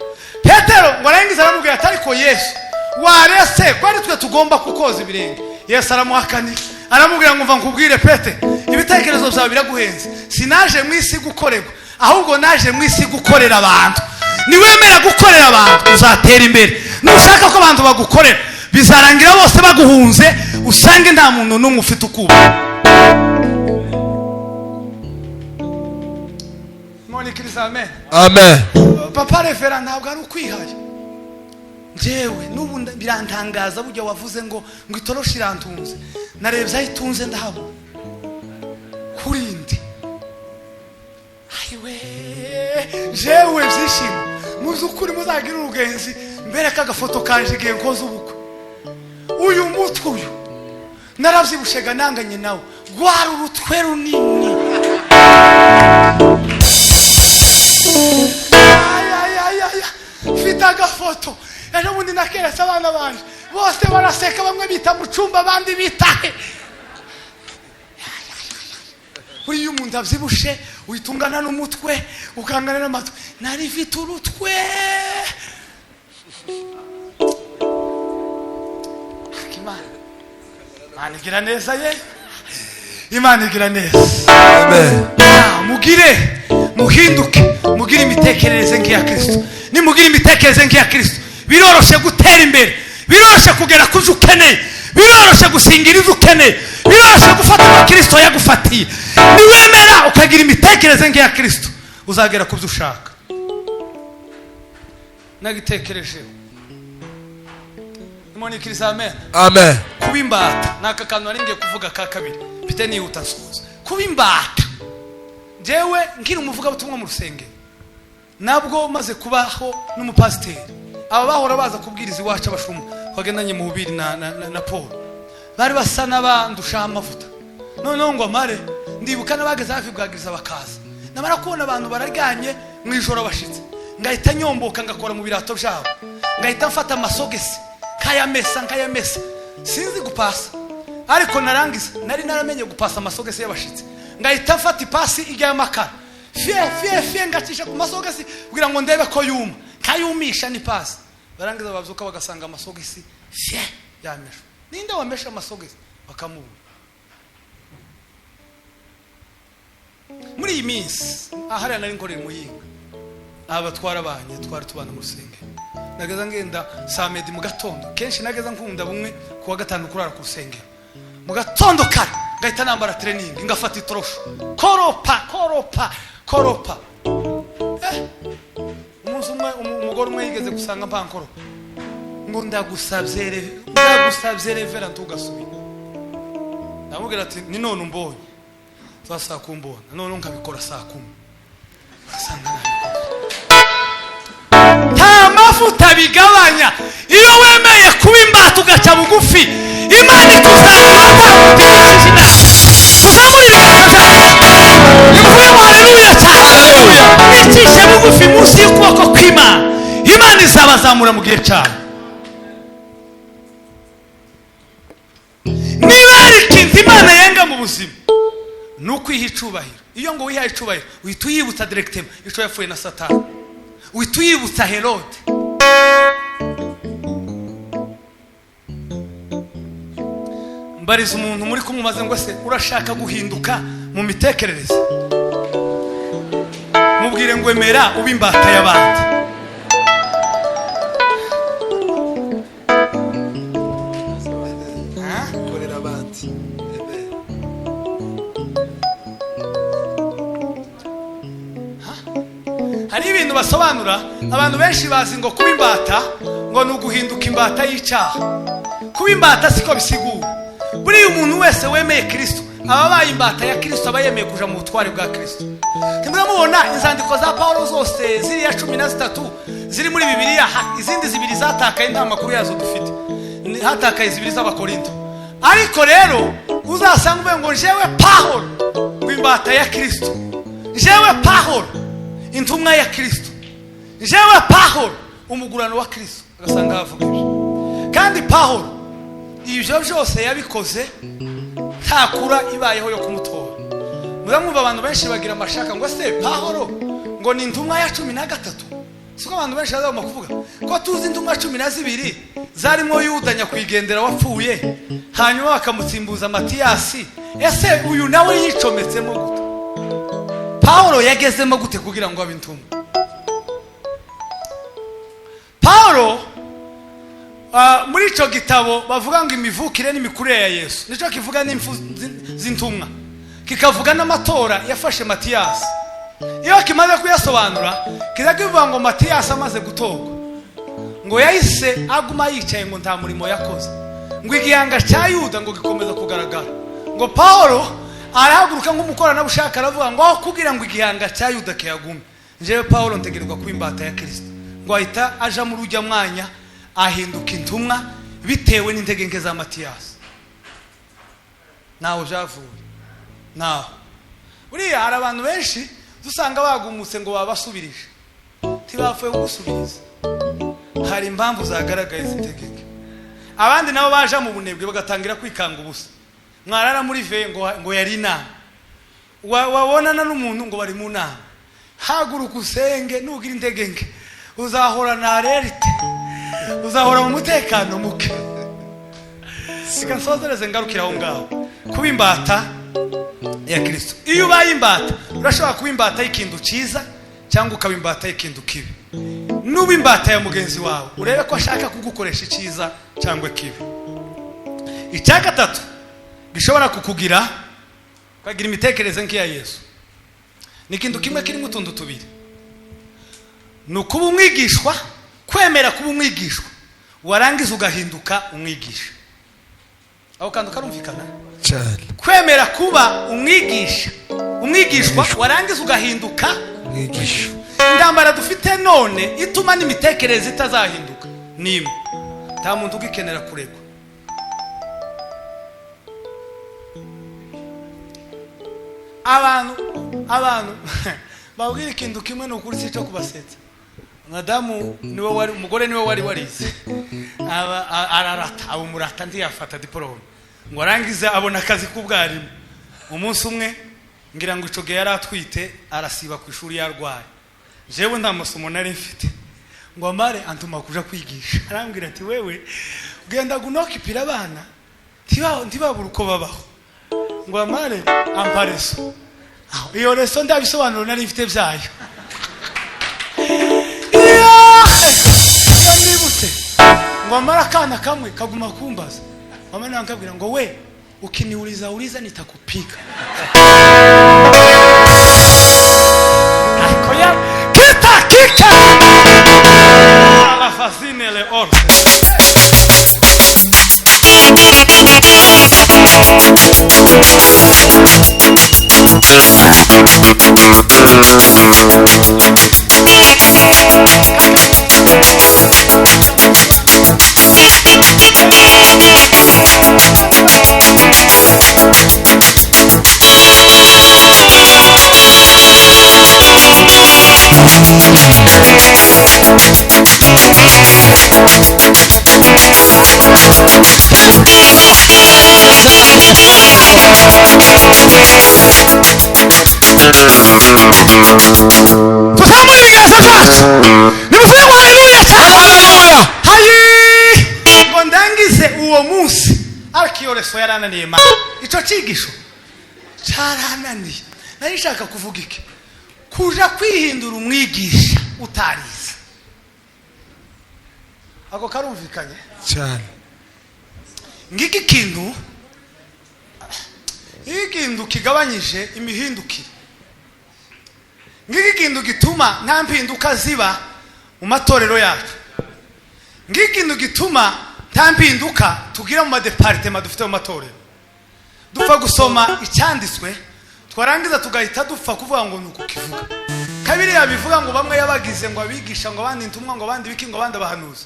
Petero ngo arangize aramubwira ati ariko Yesu warese kwari twe tugomba kukoza ibirenge. Yesu aramuhakanira, aramubwira ngo mva nkubwire Pete, ibitekerezo byawe biraguhenze. Sinaje mu isi gukorerwa, ahubwo naje mu isi gukorera abantu. Niwemera gukorera abantu uzatera imbere. Nushaka ko abantu bagukorera, bizarangira bose baguhunze, usange nta muntu n'umwe ufite ukuba. Amen. Amen. Papa Revera ntabwo ari ukwihaye. Jewe nubu birantangaza buryo wavuze ngo itoroshi irantunze. Narebye ayitunze ndahabo. Kurindi. Ayiwe. Jewe byishimo. Muzukuri muzagira urugenzi mbere kagafoto kanje igihe nkoze ubukwe. Uyu mutwe uyu naravyibushega nanganye nawe. Gwara urutwe runini. Fita agafoto. Ejo bundi nakeretse abana banje bose baraseka, bamwe bita mu cumba abandi bitahe. Uri umuntu avyibushe uitungana n'umutwe ukangana n'amatwe. Nari vita urutwe. Imana igira neza ye. Imana igira neza. Amen. Mugire muhinduke, mugire imitekerereze nk'iya Kristo. Nimugire imitekerereze nk'iya Kristo, biroroshe gutera imbere, biroroshe kugera kuzo ukeneye, biroroshe gusingira izo ukeneye, biroroshe gufata uko Kristo yagufatiye. Niwemera ukagira imitekerereze nk'iya Kristo, uzagera ku byo ushaka. Nagitekerejeho. Imoni Kristo, amen. Amen. Kuba imbata naka kantu naringiye kuvuga ka kabiri bite nihuta nsoza. Kuba imbata, jewe nkiri umuvuga butumwa mu rusengero, nabwo maze kubaho n'umupasiteri, aba bahora baza kubwiriza iwacu abashumba bagendanye mu bubiri na Paul, bari basa n'abandusha amavuta. Noneho ngo amare ndibuka n'abageze hafi bwagiriza bakaza, namara kubona abantu baraganye mu ijoro bashitse, ngahita nyomboka ngakora mu birato byabo, ngahita mfata amasogesi nkayamesa, sinzi gupasa, ariko narangiza nari naramenye gupasa amasogesi y'abashitse, ngahita mfata ipasi ijya y'amakara fie ngacisha ku masogesi kugira ngo ndebe ko yuma, kayumisha ni pasi. Barangiza bavuka bagasanga amasogesi fie yamesha. Ninde wamesha amasogesi? Bakamubura. Muri iyi minsi ahari nari nkorera Muyinga, abatwara abanye twari tubana mu rusengero, nageza ngenda samedi mu gatondo, kenshi nageza nkunda bumwe kuwa gatanu kurara ku rusengero, mu gatondo kare ngahita nambara training, ngafata itorosho koropa. Umunsi umwe umugore umwe yigeze gusanga mpankoro, ngo ndagusabye revera ntugasubira. Ndamubwira ati ni none umbonye saa kumbona, none nkabikora saa 10. Asanga nta mafuta bigabanya iyo wemeye kuba imbata ugaca bugufi, Imana ituzamura icishe bugufi munsi y'ukuboko kw'Imana, Imana izabazamura mu gihe cyabo. Niba hari ikintu Imana yenga mu buzima, ni ukwiha icubahiro. Iyo ngo wihaye icubahiro uhita uyibutsa directement ico yapfuye na Satani, uhita uyibutsa Herode. Mbariza umuntu muri kumumaze ngo se urashaka guhinduka mu mitekerereze, mubwire ngo emera uba imbata y'abandi. Korera abandi. Hari ibintu basobanura, abantu benshi bazi ngo kuba imbata ngo ni uguhinduka imbata y'icyaha. Kuba imbata siko bisigura. Buriya umuntu wese wemeye Kristo aba abaye imbata ya Kristo, aba yemeye kuja mu butware bwa Kristo. Muramubona inzandiko za Paulo zose ziriya 13 ziri muri Bibiliya, izindi zibiri zatakaye nta makuru yazo dufite, hatakaye zibiri z'Abakorinto. Ariko rero uzasanga uvuga ngo jewe Paulo w'imbata ya Kristo, jewe Paulo intumwa ya Kristo, jewe Paulo umugurano wa Kristo, agasanga havuga ibyo. Kandi Paulo ibyo byose yabikoze ntakura ibayeho yo kumutora. Muramwumva abantu benshi bagira amashaka ngo se Paulo ngo ni intumwa ya 13. Siko abantu benshi bazaba kuvuga ko tuzi intumwa 12 zarimo Yuda nyakwigendera wapfuye, hanyuma bakamutsimbuza Matiyasi. Ese uyu nawe yicometsemo gute? Paulo yagezemo gute kugira ngo abe intumwa? Paulo muri ico gitabo bavuga ngo imivukire n'imikurire ya Yesu, nico kivuga n'imfu z'intumwa, kikavuga n'amatora yafashe Matiyasi. Iyo kimaze kuyasobanura kizakivuga ngo Matiyasi amaze gutorwa ngo yahise aguma yicaye ngo nta murimo yakoze, ngo igihanga cya Yuda ngo gikomeza kugaragara, ngo Paulo arahaguruka nk'umukorana bushaka aravuga ngo aho kugira ngo igihanga cya Yuda kiyagume, jewe Paulo ntegerezwa kuba imbata ya Kristo. Ngo ahita aja mu rujya mwanya ahinduka intumwa bitewe n'intege nke za Matiyasi. Naho javuye naho uriya hari abantu benshi dusanga bagumutse ngo babasubirije, ntibapfuye gusubiriza. Hari impamvu zagaragaye zintege nke. Abandi nabo baje mu bunebwe bagatangira kwikanga ubusa, mwarara muri ve ngo yari inama, wabonana n'umuntu ngo bari mu nama, haguruka usenge, nugira intege nke uzahora na rerite, uzahora mu mutekano muke. Sika nsozereze ngarukira aho ngaho. Kuba imbata ya Kristo, iyo ubaye imbata urashobora kuba imbata y'ikintu cyiza cyangwa ukaba imbata y'ikintu kibi. Nuba imbata ya mugenzi wawe urebe ko ashaka kugukoresha icyiza cyangwa kibi. icya gatatu gishobora kukugira ukagira imitekerereze nk'iya Yesu ni ikintu kimwe kirimo utuntu tubiri. ni ukuba umwigishwa, kwemera kuba umwigishwa warangiza ugahinduka umwigisha. aho kandi karumvikana cyane. kwemera kuba umwigishwa warangiza ugahinduka umwigisha. indambara dufite none ituma n'imitekerereze itazahinduka nimwe. nta muntu ugikenera kuregwa. abantu babwira ikintu kimwe ni ukuri cyo kubasetsa. madamu niwe wari umugore, niwe wari warize ararata abo murata ndiyafata diplome ngo arangize abona akazi k'ubwarimu. umunsi umwe ngira ngo icoge yari atwite arasiba ku ishuri yarwaye. jewe nta masomo nari mfite ngo amare antuma kuja kwigisha. arambwira ati wewe ugenda gunokipira abana ntibabura uko babaho. ngo amare ampareso. iyo reso ndabisobanuro nari mfite byayo. nibutse ngo amara akana kamwe kaguma kumbaza. mama nankabwira ngo we ukiniuliza nitakupika. akoya kita la fascine le orse. ngo ndangize uwo munsi arkiyoreso yarananiye ma ico cigisho cyarananiye. nari nshaka kuvuga iki? kuja kwihindura umwigisha utarize. ako karumvikanye cyane. ngiki kintu kigabanyije imihindukire. ngiki kintu gituma nta mpinduka ziba mu matorero yacu. ngiki kintu gituma nta mpinduka tugira mu madepartement dufite mu matorero. dupfa gusoma icyanditswe twarangiza tugahita dupfa kuvuga ngo nuko kivuga. kabiri yabivuga ngo bamwe yabagize ngo abigisha ngo abandi intumwa ngo abandi biki ngo abandi abahanuza.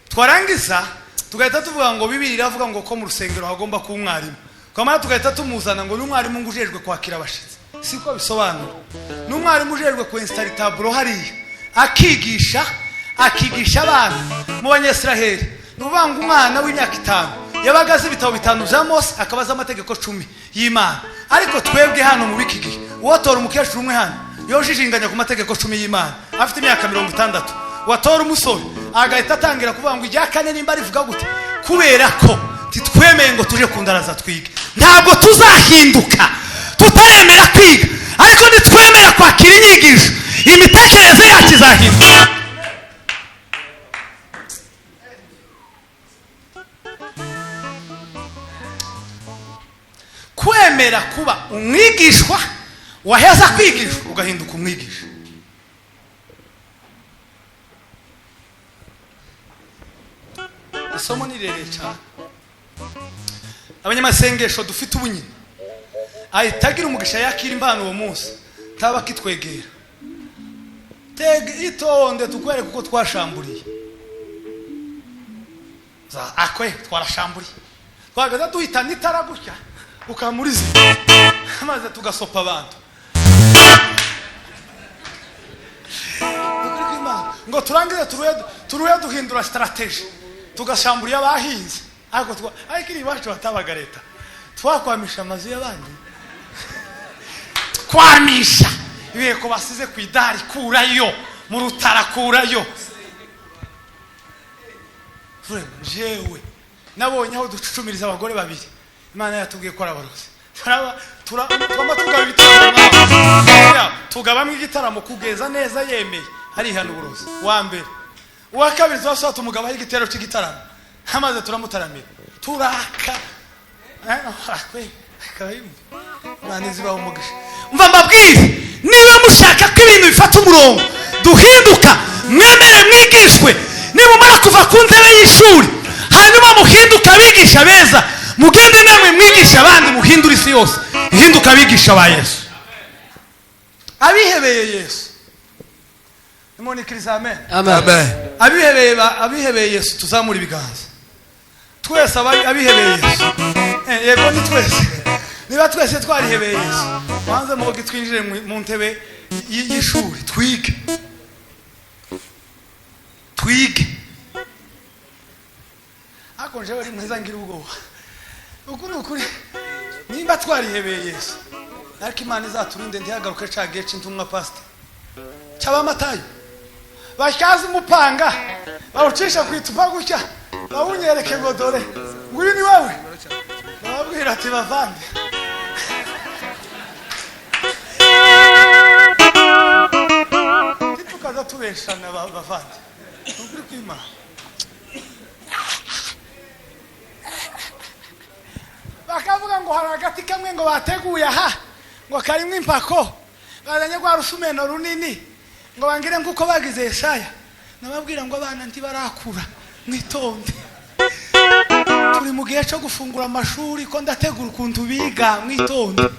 twarangiza tugahita tuvuga ngo Bibiliya iravuga ngo ko mu rusengero hagomba kuba umwarimu. twamara tugahita tumuzana ngo n'umwarimu ngo ujejwe kwakira abashitsi. siko bisobanura. n'umwarimu ujejwe kwinstara taburo hariya akigisha abana mu Banyesiraheli. nuvuga ngo umwana w'imyaka 5 yabagaze ibitabo 5 bya Mose akabaza amategeko 10 y'Imana. ariko twebwe hano mu biki gihe wotora umukecuru umwe hano yojijinganya ku mategeko 10 y'Imana afite imyaka 60. watora umusore agahita atangira kuvuga ngo ijya kane nimba rivuga gute. kubera ko titwemeye ngo tuje kundaraza twige. ntabwo tuzahinduka tutaremera kwiga, ariko nitwemera kwakira inyigisho imitekerereze yacu izahinduka. kwemera kuba umwigishwa waheza kwigishwa ugahinduka umwigisha. isomo ni rere cyane. abanyamasengesho dufite ubunyine ahitagira umugisha yakira impano uwo munsi taba kitwegera itonde tukwereka uko twashamburiye. akwe twarashamburiye twagaza duhitana itara gutya ukamurize maze tugasopa abantu ngo turangize turuye duhindura strategy tugashamburiye abahinze. ariko iri iwacu batabaga leta twakwamisha amazu y'abandi kwamisha ibeko basize ku idari kurayo mu rutara kurayo. jewe nabonye aho ducucumiriza abagore babiri Imana yatubwiye ko arabarozi. twama tugaba ibitaramo tugabamo igitaramo kugeza neza yemeye hari hano uburozi. wa mbere uwa kabiri twasata umugabo ari igitero cy'igitaramo hamaze turamutaramira turaka ziba umugisha. Umva mbabwire, niba mushaka ko ibintu bifata umurongo duhinduka, mwemere mwigishwe, nimumara kuva ku ntebe y'ishuri hanyuma muhinduka abigisha beza, mugende namwe mwigisha abandi, muhindura isi yose, hinduka abigisha ba Yesu, abihebeye Yesu. Imoni kirisa amen. Amen. Abihebeye Yesu tuzamura ibiganza. Twese abihebeye Yesu. Yego ni twese. Niba twese twarihebeye Yesu, banze mugo twinjire mu ntebe y'ishuri twige. Ako nje bari mwiza ngira ubwoba. Uko nukuri nimba twarihebeye Yesu, ariko Imana izaturinde ntihagaruke cagiye cintumwa pastor. Cyaba Matayo. Bashyaza umupanga bawucisha kwitupa gutya, bawunyereke ngo dore nguyu ni wewe. Babwira ati bavande. Tukaza tubeshana bavande. Ukuri kw'Imana. Bakavuga ngo hari agati kamwe ngo bateguye aha ngo karimo impako, bazanye kwa rusumeno runini ngo bangire nguko bagize Yesaya. Nababwira ngo abana ntibarakura mwitonde, turi mu gihe cyo gufungura amashuri ko ndategura ukuntu biga, mwitonde.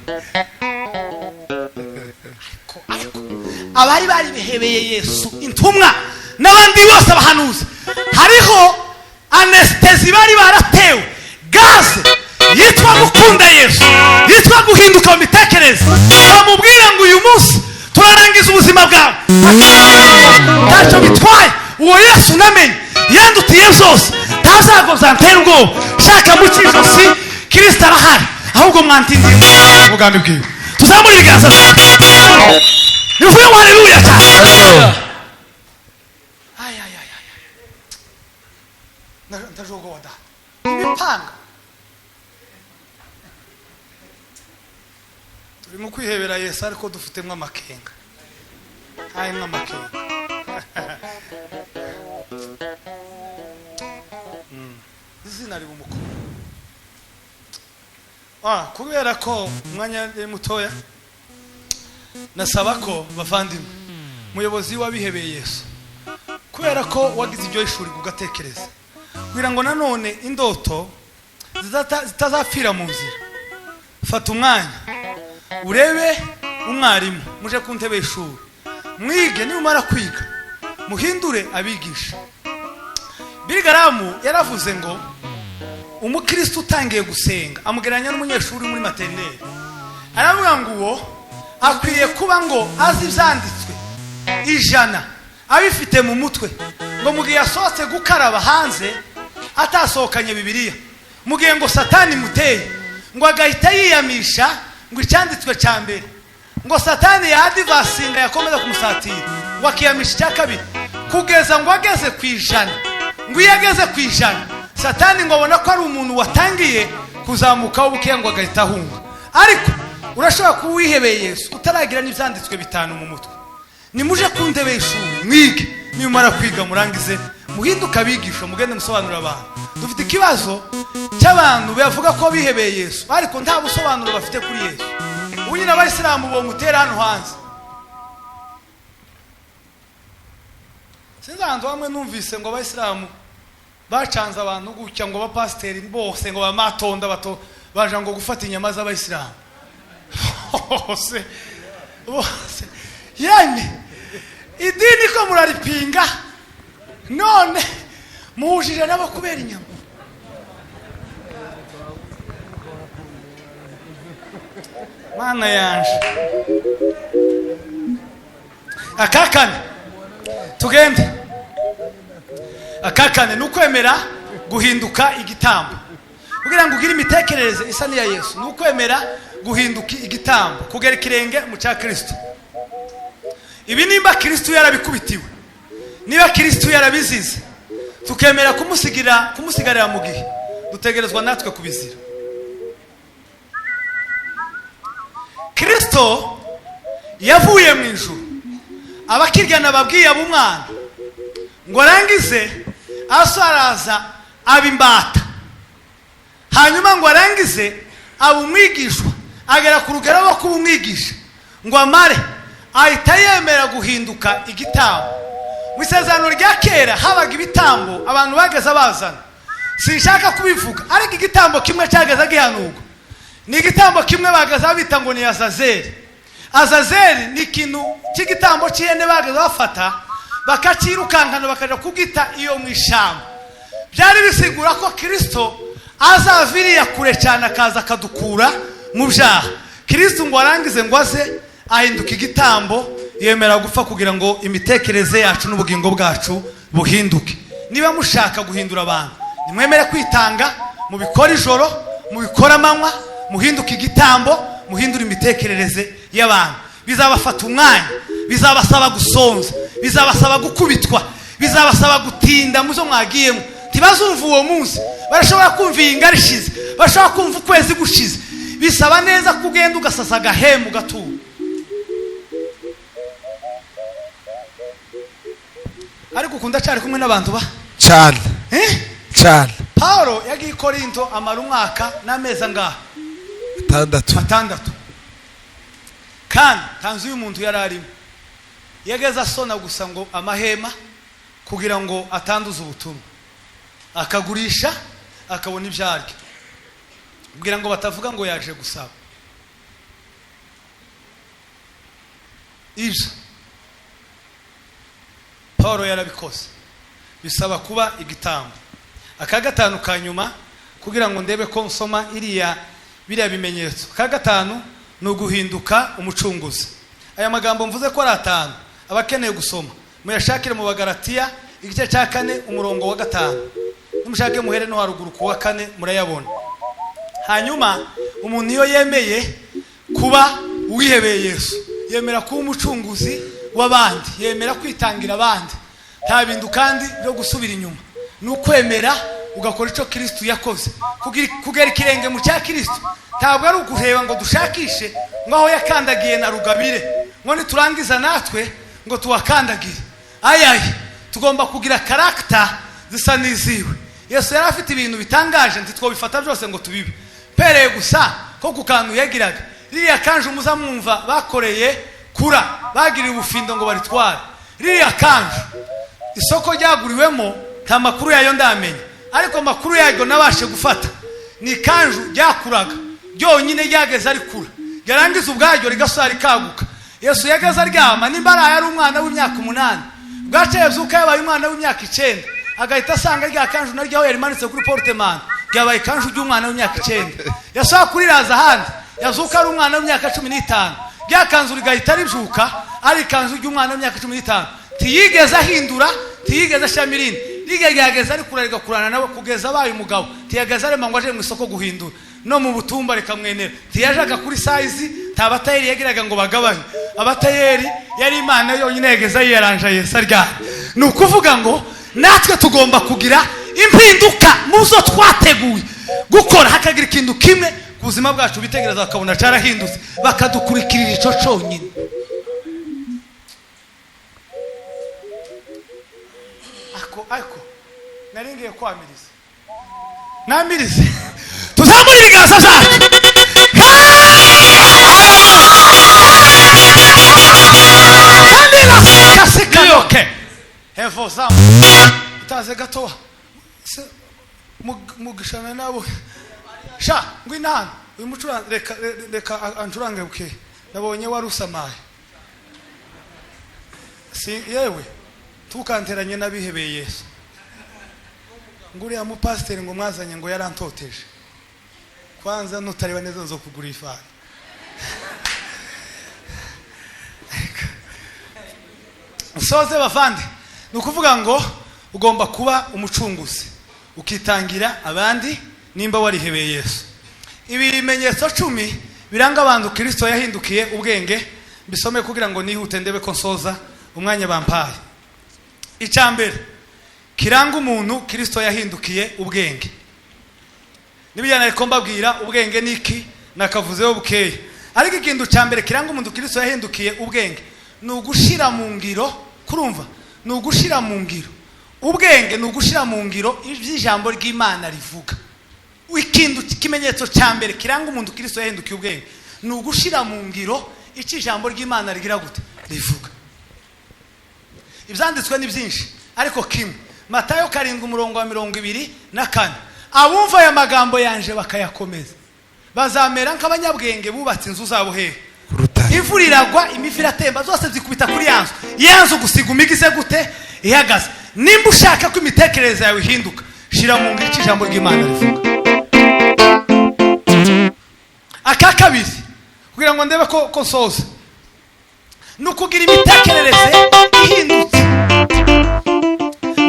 Abari bihebeye Yesu, intumwa n'abandi bose abahanuzi, hariho anestesi bari baratewe, gaze yitwa gukunda Yesu, yitwa guhinduka mu mitekerereze. Bamubwira ngo uyu munsi turarangiza ubuzima bwawe, ntacyo bitwaye, uwo Yesu namenye yandutiye zose, ntazagoza ntera ubwoba, shaka mu cy'ijosi Kristo arahari, ahubwo mwantindiye umugambi bwiwe. Tuzamura ibiganza, nivuye ngo haleluya cyane. Ndajogowa da imipanga, turimo kwihebera Yesu ariko dufitemo amakenga. Hayimwe amakenga. Izina riba umukuru. Kubera ko umwanya mutoya, nasaba ko bavandimwe, muyobozi wabihebeye Yesu, kubera ko wagize ibyo ishuri kugatekereza, kugira ngo nanone indoto zitazapfira mu nzira, fata umwanya urebe umwarimu, muje ku ntebe y'ishuri mwige, nimumara kwiga muhindure abigisha. Birigaramu yaravuze ngo umukristo utangiye gusenga amugereranya n'umunyeshuri muri maternelle, aravuga ngo uwo akwiye kuba ngo azi ibyanditswe 100 abifite mu mutwe, ngo mu gihe yasohotse gukaraba hanze atasohokanye Bibiliya, mu gihe ngo Satani muteye ngo agahita yiyamisha ngo icyanditswe cya mbere, ngo Satani yadivasinga yakomeza kumusatira, ngo akiyamisha icya kabiri, kugeza ngo ageze ku 100. Ngo iyo ageze ku 100, Satani ngo abona ko ari umuntu watangiye kuzamukaho buke, ngo agahita ahunga. Ariko urashobora kuwihebeye Yesu utaragira n'ibyanditswe 5 mu mutwe, nimuje ku ntebe y'ishuri mwige, nimumara kwiga murangize muhinduka abigisha, mugende musobanurira abantu. Dufite ikibazo cy'abantu bavuga ko bihebeye Yesu ariko nta busobanuro bafite kuri Yesu. Ubu nyine abayisilamu bo mutera hano hanze, sinzi ahantu hamwe numvise ngo abayisilamu bacanze abantu gutya, ngo abapasiteri bose ngo bamatonda bato baje ngo gufata inyama z'abayisilamu bose. Yemwe idini ko muraripinga, none muhujije nabo kubera inyama. Mana yanje, akakane tugende. Akakane nukwemera guhinduka igitambo, kugira ngo ugire imitekerereze isa n'iya Yesu. Nukwemera guhinduka igitambo, kugera ikirenge mu cya Kristo. Ibi nimba Kristo yarabikubitiwe, niba Kristo yarabizize, tukemera kumusigarira mu gihe, dutegerezwa natwe kubizira. Kristo yavuye mu ijuru, abakiryana babwiye ab'umwana ngo arangize, asaraza abimbata, hanyuma ngo arangize aba umwigishwa, agera ku rugero rwo kuba umwigisha, ngo amare ahita yemera guhinduka igitambo. Mu isezerano rya kera habaga ibitambo abantu bageze bazana, sinshaka kubivuga, ariko igitambo kimwe cyageze gihanurwa. Ni igitambo kimwe bageze bita ngo ni Azazeli. Azazeli ni ikintu cy'igitambo cy'ihene bageze bafata bakacirukankana bakaja kugita iyo mu ishyamba. Byari bisigura ko Kristo azaviriya kure cyane akaza akadukura mu byaha. Kristo ngo arangize ngo aze ahinduka igitambo, yemera gupfa kugira ngo imitekerereze yacu n'ubugingo bwacu buhinduke. Niba mushaka guhindura abantu, nimwemere kwitanga, mubikora ijoro, mubikora amanywa, muhinduke igitambo, muhindura imitekerereze y'abantu. Bizabafata umwanya, bizabasaba gusonza, bizabasaba gukubitwa, bizabasaba gutinda muzo mwagiyemo. Ntibazumva uwo munsi, barashobora kumva iyi ngari ishize, barashobora kumva ukwezi gushize. Bisaba neza kugenda ugasasa agahemu gatura. Ariko ukunda cyari kumwe n'abantu ba cyane cyane. Paulo yagiye i Korinto amara umwaka n'amezi angahe? 6. Kandi tanzu y'umuntu yari arimo yageze asona gusa ngo amahema kugira ngo atanduza ubutumwa, akagurisha akabona ibyaryo kugira ngo batavuga ngo yaje gusaba. Ibyo Paulo yarabikoze, bisaba kuba igitambo. Aka gatanu kanyuma kugira ngo ndebe ko nsoma biriya bimenyetso. Aka gatanu ni uguhinduka umucunguzi. Aya magambo mvuze ko ari 5, abakeneye gusoma muyashakire mu Bagalatiya igice cya 4 umurongo wa 5. Nimushake muhere no haruguru ku wa 4 murayabona. Hanyuma umuntu iyo yemeye kuba uwihebeye Yesu, yemera kuba umucunguzi w'abandi, yemera kwitangira abandi, nta bintu kandi byo gusubira inyuma. Ni ukwemera ugakora icyo Kristo yakoze, kugera ikirenge mu cya Kristo. Ntabwo ari uguheba ngo dushakishe ngaho yakandagiye na rugabire ngo niturangiza natwe ngo tuwakandagire. Ayaye tugomba kugira karakta zisa n'iziwe. Yesu yari afite ibintu bitangaje, ntitwobifata byose ngo tubibe. Pereye gusa ko kukantu yagiraga ririya kanje umuzamwumva bakoreye kura, bagiriye ubufindo ngo baritware. Ririya kanje isoko ryaguriwemo nta makuru yayo ndamenya, ariko makuru yayo nabashe gufata ni kanje ryakuraga ryonyine ryageze ari kura, yarangiza ubwaryo rigasara rikaguka. Yesu yageze aryama, nimbara yari umwana w'imyaka 8, bwaciye zuka yabaye umwana w'imyaka 9, agahita asanga rya kanje naryo yari manitse kuri portemane, ryabaye kanje ry'umwana w'imyaka 9. Yasaba kuriraza handi, yazuka ari umwana w'imyaka 15, rya kanzu rigahita ribyuka ari kanzu ry'umwana w'imyaka 15. Tiyigeze ahindura, tiyigeze ashamirindi, rigageze ari kurarega kurana nawe kugeza abaye umugabo. Tiyageze arema ngo aje mu isoko guhindura, no mu butumba rikamwenera. Tiyajaga kuri size, nta batayeri yagiraga ngo bagabanye. Abatayeri yari Imana yonyine yageze yiranja Yesu aryana. Ni ukuvuga ngo natwe tugomba kugira impinduka muzo twateguye gukora, hakagira ikintu kimwe ku buzima bwacu bitegereza bakabona carahindutse, bakadukurikirira ico cyonyine. Ako naringiye kwamiriza namirize tuzamura ibiganza byacu. Kasikayoke hevo zamu utaze gatoa mugishana nabo sha ngwinana uyu mucuranga reka ancurange buke nabonye warusamaye si yewe tukanteranye nabihebeye Yesu. Nguriya mu pastor ngo mwazanye ngo yarantoteje, kwanza nutareba neza zo kugura ifana. Soze bavande, nukuvuga ngo ugomba kuba umucunguzi, ukitangira abandi nimba warihebeye Yesu. Ibi bimenyetso 10 biranga abantu Kristo yahindukiye ubwenge, bisome kugira ngo nihute ndebe ko nsoza umwanya bampaye. Icyambere kiranga umuntu Kristo yahindukiye ubwenge. Nibijyana ariko mbabwira ubwenge niki nakavuzeho bukeye. Ariko ikintu cyambere kiranga umuntu Kristo yahindukiye ubwenge ni ugushira mu ngiro. Kurumva ni ugushira mu ngiro ubwenge, ni ugushira mu ngiro iby'ijambo ry'Imana rivuga. ikintu kimenyetso cya mbere kiranga umuntu Kristo yahindukiye ubwenge ni ugushira mu ngiro iki jambo ry'Imana rigira gute rivuga. Ibyanditswe ni byinshi ariko kimwe, Matayo 7:24, abumva aya magambo yanje bakayakomeza bazamera nk'abanyabwenge bubatse inzu zabo hehe imvura iragwa imivu iratemba zose zikubita kuri yanzu gusiga umigize gute ihagaze. Nimba ushaka ko imitekerereze yawe ihinduka, shira mu ngiro iki jambo ry'Imana rivuga. Aka kabiri kugira ngo ndebe ko soza nukugira imitekerereze ihindutse.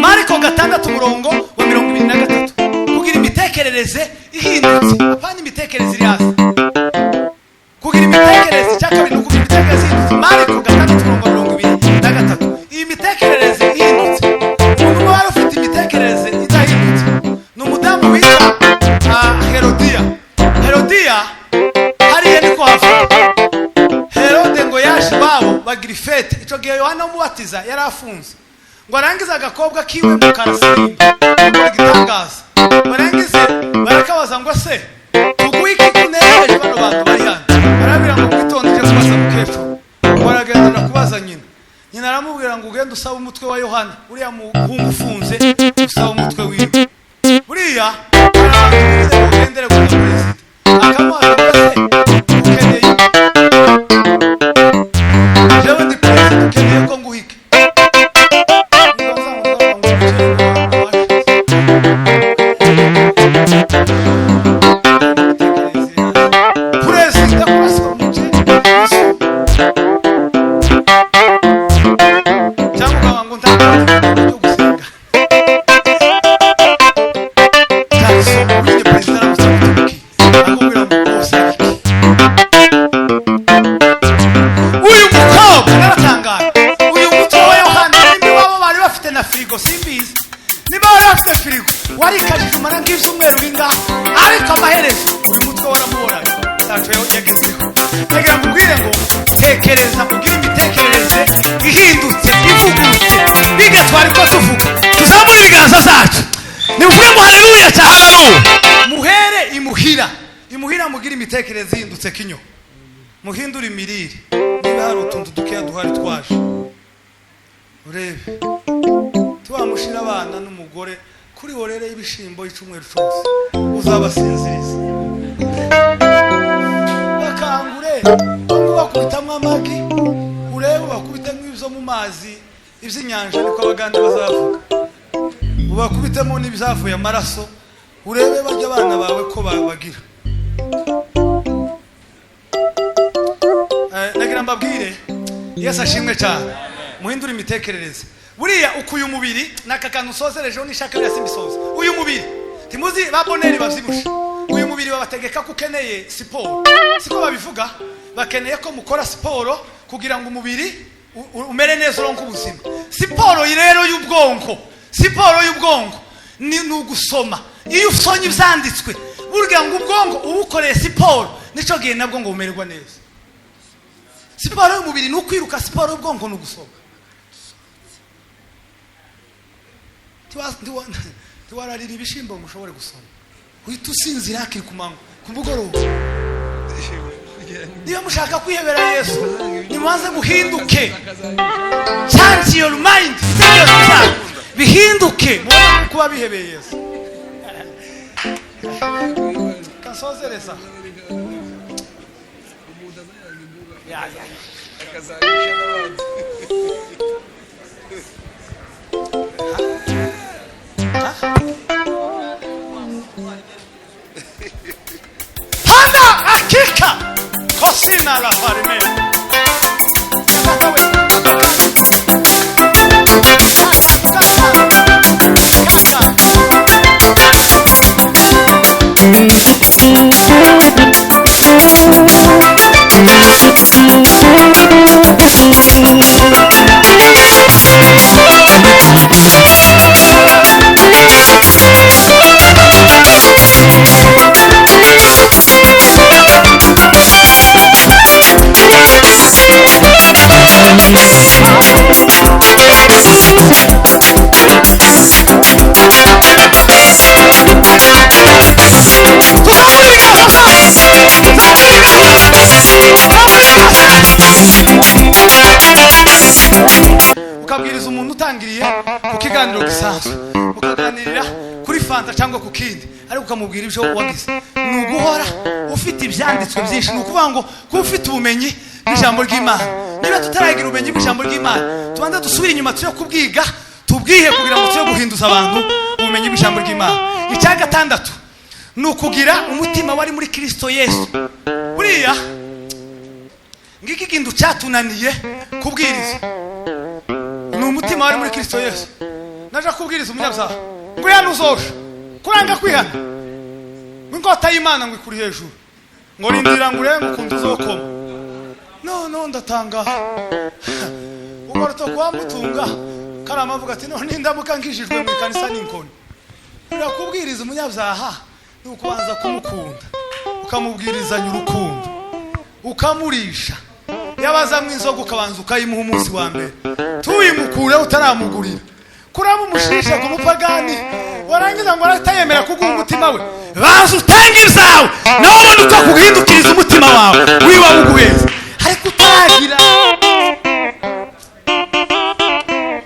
Mariko 6:23 kugira imitekerereze ihindutse, apana imitekerereze iri hasi. Kugira imitekerereze cyakabiri nukugira imitekerereze ihindutse. Mariko 6:23 iyi mitekerereze ihindutse. Umuntu wari ufite imitekerereze idahindutse ni umudamu witwa Herodiya. Hariya niko havuga Herode ngo yaje babo bagira ifete. Ico gihe Yohana umubatiza yari afunze ngo arangiza agakobwa kiwe mu karasimba ngo gitangaza. Barangize barakabaza ngo se tugwiki kunejeje bano bantu bari hano. Barabira ngo kwitondeje kubaza mukecuru. Baragenda kubaza nyina aramubwira ngo ugende usaba umutwe wa Yohana uriya muhungu ufunze, usaba umutwe wiwe. Buriya ugendere ku perezida akamubaza ngo se ukeneye jewe ndi perezida ukeneye ko nguhike. Perezida kuraswa umukene cyangwa ngo ntakora ibyo gusenga simbizi niba warafite firigo warikajije umara nk'ibyumweru bingahe, ariko amaherezo uyu mutwe waramubonaga ntacyo yagezeho. Ndagira ngo ubwire ngo tekereza, ubwire imitekerereze ihindutse ivugutse bigatwara ikoze uvuga. Tuzamure ibiganza zacu nivuge ngo haleluya cyane. Muhere imuhira mugire imitekerereze ihindutse kinyo. Muhindura imirire. Niba hari utuntu dukeya duhari twaje urebe tuwamushira abana n'umugore kuri horere y'ibishimbo y'icumweru cyose uzabasinziriza bakangure bakubitamo amagi urebe bakubitamo ibyo mu mazi iby'inyanja niko abaganda bazavuga, ubakubitemo n'ibizavuye amaraso urebe bajya abana bawe ko bagira. Nagira mbabwire Yesu ashimwe cyane. Muhindura imitekerereze. Buriya ukuye umubiri nakakantu sozerejeho nishaka ya simbisoza. Uyu mubiri timuzi baboneri bavyibusha. Uyu mubiri babategeka ko ukeneye siporo. Siko babivuga, bakeneye ko mukora siporo kugira ngo umubiri umere neza uronke ubuzima. Siporo rero y'ubwonko ni ugusoma. Iyo usonye ivyanditswe burya ngo ubwonko ubukoreye siporo nico gihe nabwo ngo umererwa neza. Siporo y'umubiri ni ukwiruka, siporo y'ubwonko ni ugusoma. Tiwararira ibishimbo mushobore gusoma uhita usinzira akiri kumanywa ku mugoroba. Niba mushaka kwihebera Yesu nimubanze muhinduke, change your mind, bihinduke mubona kuba bihebeye Yesu. Kasozereza akazabisha n'abandi. Hana hakika kosina la farime. ukabwiriza umuntu utangiriye ku kiganiro gisanzwe, ukaganirira kuri fanta cyangwa ku kindi, ariko ukamubwira ibyo wagize. Ni uguhora ufite ibyanditswe byinshi. Ni ukuvuga ngo kuba ufite ubumenyi bw'ijambo ry'Imana. Niba tutaragira ubumenyi bw'ijambo ry'Imana, tubanza dusubire inyuma tujye kubwiga, tubwihe kugira ngo tujye guhinduza abantu ubumenyi bw'ijambo ry'Imana. Icya gatandatu ni ukugira umutima wari muri Kristo Yesu. Buriya ngiki kintu cyatunaniye kubwiriza, ni umutima wari muri Kristo Yesu. Naje kubwiriza umunyabyaha ngo yanuzosha kuranga kwihana, ingota y'Imana ngo ikuri hejuru, ngo rindira ngo urenge ukuntu uzokoma. No ndatanga ugaruto kwa mutunga karama avuga ati none ndamuka ngishijwe mu kanisa n'inkoni. Urakubwiriza umunyabyaha ni ukubanza kumukunda, ukamubwirizanya urukundo, ukamurisha. Yabaza mu inzoga ukabanza ukayimuha umunsi wa mbere, tuyimukure utaramugurira. Kuraba umushisha ku mupagani warangiza ngo aratayemera kuguha umutima we, baza utange ibyawe nawe ubona uko kuguhindukiriza umutima wawe wiwa muguheza. Ariko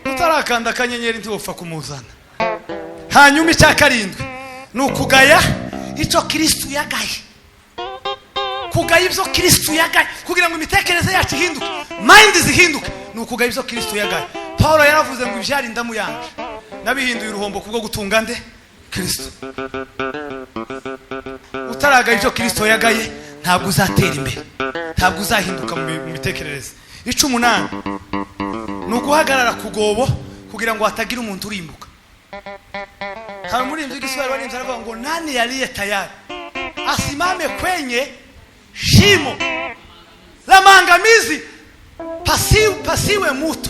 utarakanda akanyenyeri ntiwopfa kumuzana. Hanyuma icya karindwi ni ukugaya icyo Kristo yagaye. Kugaya ibyo Kristo yagaye kugira ngo imitekerereze yacu ihinduke, mind zihinduke, ni ukugaya ibyo Kristo yagaye. Paulo yaravuze ngo ibyari indamu yanje nabihinduye uruhombo kubwo gutunga nde Kristo. Utaragaye ibyo Kristo yagaye ntabwo uzatera imbere, ntabwo uzahinduka mu mitekerereze. 18 ni uguhagarara kugobo kugira ngo hatagira umuntu urimbuka. Hari muri ibyo Giswahili barinze aravuga ngo nani yaliye tayari asimame kwenye shimo la maangamizi pasiwe mutu.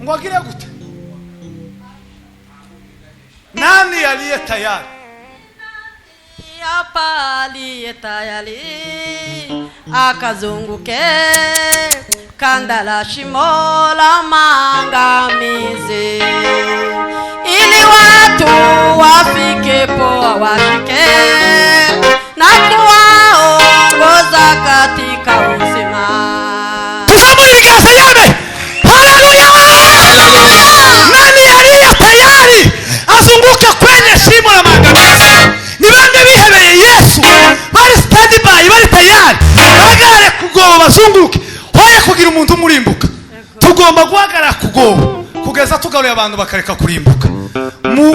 Ngo agire gute? Nani aliye tayari? Hapa aliye tayari akazunguke kanda la shimo la maangamizi, ili watu wafikepo washike na kuwaongoza katika uzima. Tusamuri biganza yame. Haleluya! Nani aliye tayari azunguka kwenye shimo la maangamizi? Ni bande bihebeye Yesu, bari stand by, bari tayari bagare kugoba bazunguke, hoye kugira umuntu murimbuka. Tugomba guhagarara kugoba kugeza tugaruye abantu bakareka kurimbuka.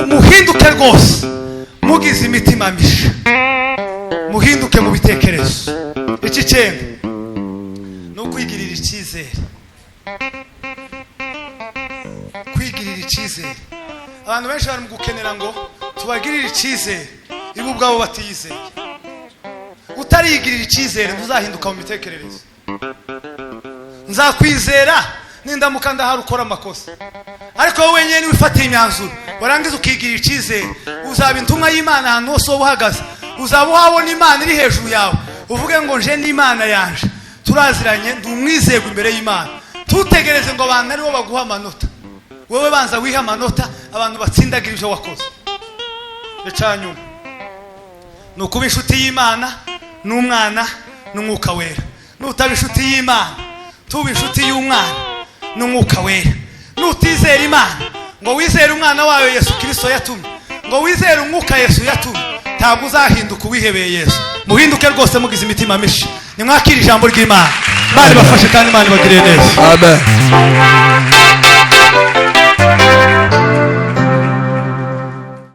Muhinduke rwose, mugize imitima misha, muhinduke mu bitekerezo. Iki cyenda no kwigirira icyizere. Kwigirira icyizere, abantu benshi bari mu gukenera ngo tubagirire icyizere, ibo ubwabo batiyizeye. Utarigirira icyizere ntuzahinduka mu mitekerereze. Nzakwizera nindamuka ndahari ukora amakosa, ariko wowe nyene wifatiye imyanzuro warangiza ukigirira icyizere, uzaba intumwa y'Imana ahantu hose wowe uhagaze. Uzaba uhabona Imana iri hejuru yawe, uvuge ngo nje ni Imana yanje, turaziranye, ndi umwizego imbere y'Imana. Tutegereze ngo abantu aribo baguha amanota, wowe banza wiha amanota, abantu batsindagira ibyo wakoze. Ecanyuma ni ukuba inshuti y'Imana n'umwana n'umwuka wera. Nutaba inshuti y'Imana, tuba inshuti y'umwana n'umwuka wera. Nutizera Imana ngo wizere umwana wawe Yesu Kristo yatumye, ngo wizere umwuka Yesu yatumye, ntabwo uzahinduka uwihebeye Yesu. Muhinduke rwose mugize imitima misha, nimwakira ijambo ry'Imana. Imana bafashe kandi Imana bagirire neza. Amen.